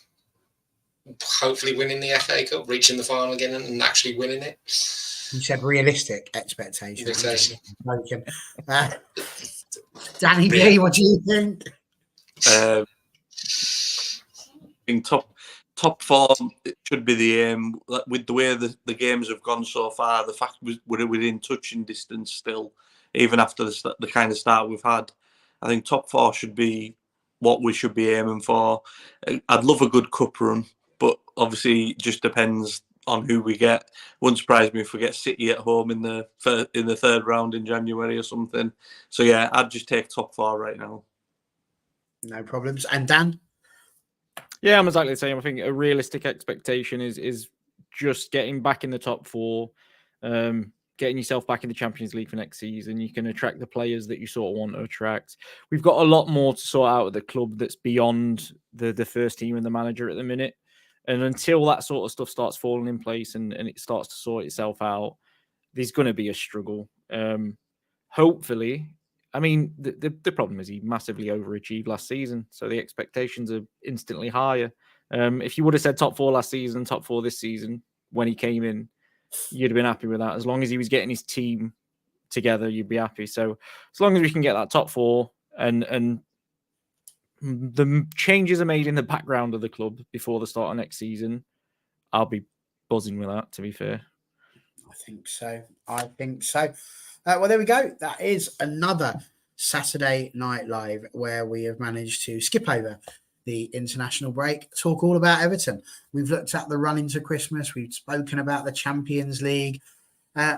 hopefully winning the FA Cup, reaching the final again and actually winning it. You said realistic expectation. Danny B, what do you think? In top form, it should be the aim. With the way the games have gone so far, the fact we're within touching distance still, even after the kind of start we've had, I think top 4 should be what we should be aiming for. I'd love a good cup run, but obviously it just depends on who we get. Wouldn't surprise me if we get City at home in the third round in January or something. So yeah, I'd just take top 4 right now. No problems. And Dan? Yeah, I'm exactly the same. I think a realistic expectation is just getting back in the top 4, getting yourself back in the Champions League for next season. You can attract the players that you sort of want to attract. We've got a lot more to sort out at the club that's beyond the first team and the manager at the minute. And until that sort of stuff starts falling in place and it starts to sort itself out, there's going to be a struggle. Hopefully, I mean, the problem is he massively overachieved last season, so the expectations are instantly higher. If you would have said top 4 last season, top 4 this season, when he came in, you'd have been happy with that. As long as he was getting his team together, you'd be happy. So as long as we can get that top 4 and the changes are made in the background of the club before the start of next season, I'll be buzzing with that, to be fair. I think so. Well, there we go. That is another Saturday Night Live where we have managed to skip over the international break, talk all about Everton. We've looked at the run into Christmas. We've spoken about the Champions League.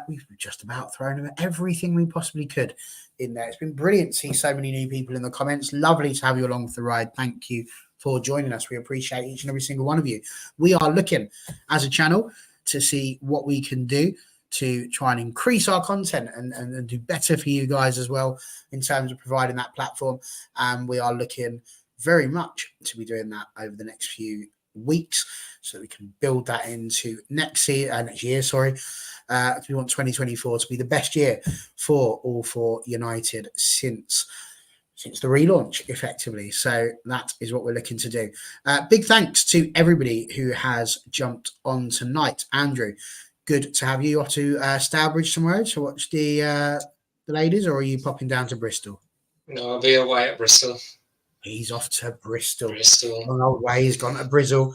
We've just about thrown over everything we possibly could in there. It's been brilliant to see so many new people in the comments. Lovely to have you along for the ride. Thank you for joining us. We appreciate each and every single one of you. We are looking as a channel to see what we can do to try and increase our content and do better for you guys as well in terms of providing that platform. And we are looking very much to be doing that over the next few weeks so that we can build that into next year. We want 2024 to be the best year for All For United since the relaunch, effectively. So that is what we're looking to do. Big thanks to everybody who has jumped on tonight. Andrew, good to have you off to Stourbridge tomorrow to watch the ladies, or are you popping down to Bristol? No, I'll be away at Bristol. He's off to Bristol. Long old way. He's gone to Bristol.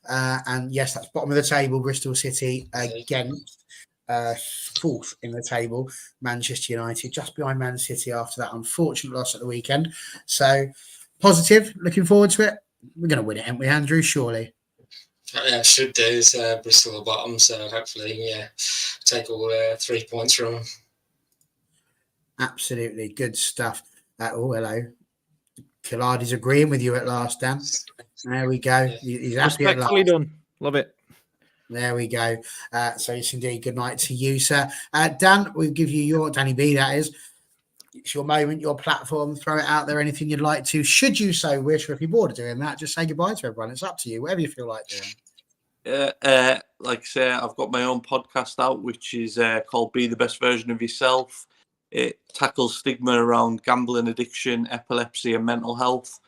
And yes, that's bottom of the table, Bristol City against fourth in the table, Manchester United, just behind Man City after that unfortunate loss at the weekend. So positive, looking forward to it. We're going to win it, aren't we, Andrew? Surely. Yeah, should do. It's Bristol at bottom, so hopefully, take all 3 points from them. Absolutely. Good stuff. Oh, hello. Killardy's agreeing with you at last, Dan. There we go. He's happy at last. Done. Love it. There we go. So it's indeed good night to you, sir. Dan, we'll give you your, Danny B, that is. It's your moment, your platform. Throw it out there, anything you'd like to. Should you so wish, or if you're bored of doing that, just say goodbye to everyone. It's up to you, whatever you feel like doing. Like I say, I've got my own podcast out, which is called Be the Best Version of Yourself. It tackles stigma around gambling addiction, epilepsy and mental health.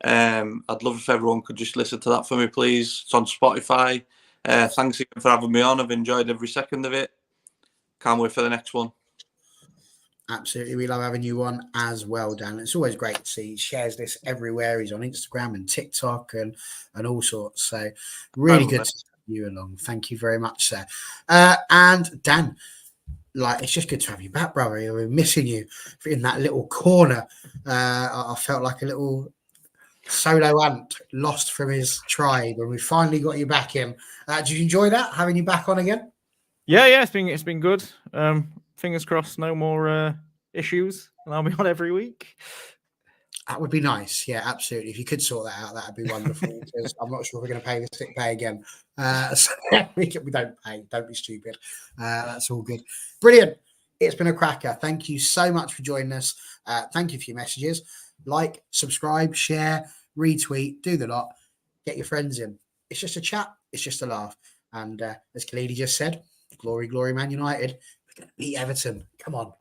I'd love if everyone could just listen to that for me, please. It's on Spotify. Thanks again for having me on. I've enjoyed every second of it. Can't wait for the next one. Absolutely. We love having you on as well, Dan. It's always great to see. He shares this everywhere. He's on Instagram and TikTok and all sorts. So really good to have you along. Thank you very much, sir. And Dan, like, it's just good to have you back, brother. We're missing you in that little corner. I felt like a little solo ant lost from his tribe, and we finally got you back in. Did you enjoy that, having you back on again? Yeah, it's been good. Fingers crossed, no more issues, and I'll be on every week. That would be nice. Yeah, absolutely. If you could sort that out, that'd be wonderful. Because I'm not sure we're going to pay the sick pay again. So we don't pay. Don't be stupid. That's all good. Brilliant. It's been a cracker. Thank you so much for joining us. Thank you for your messages. Like, subscribe, share, retweet, do the lot. Get your friends in. It's just a chat. It's just a laugh. And as Khalidi just said, glory, glory, Man United. We're going to beat Everton. Come on.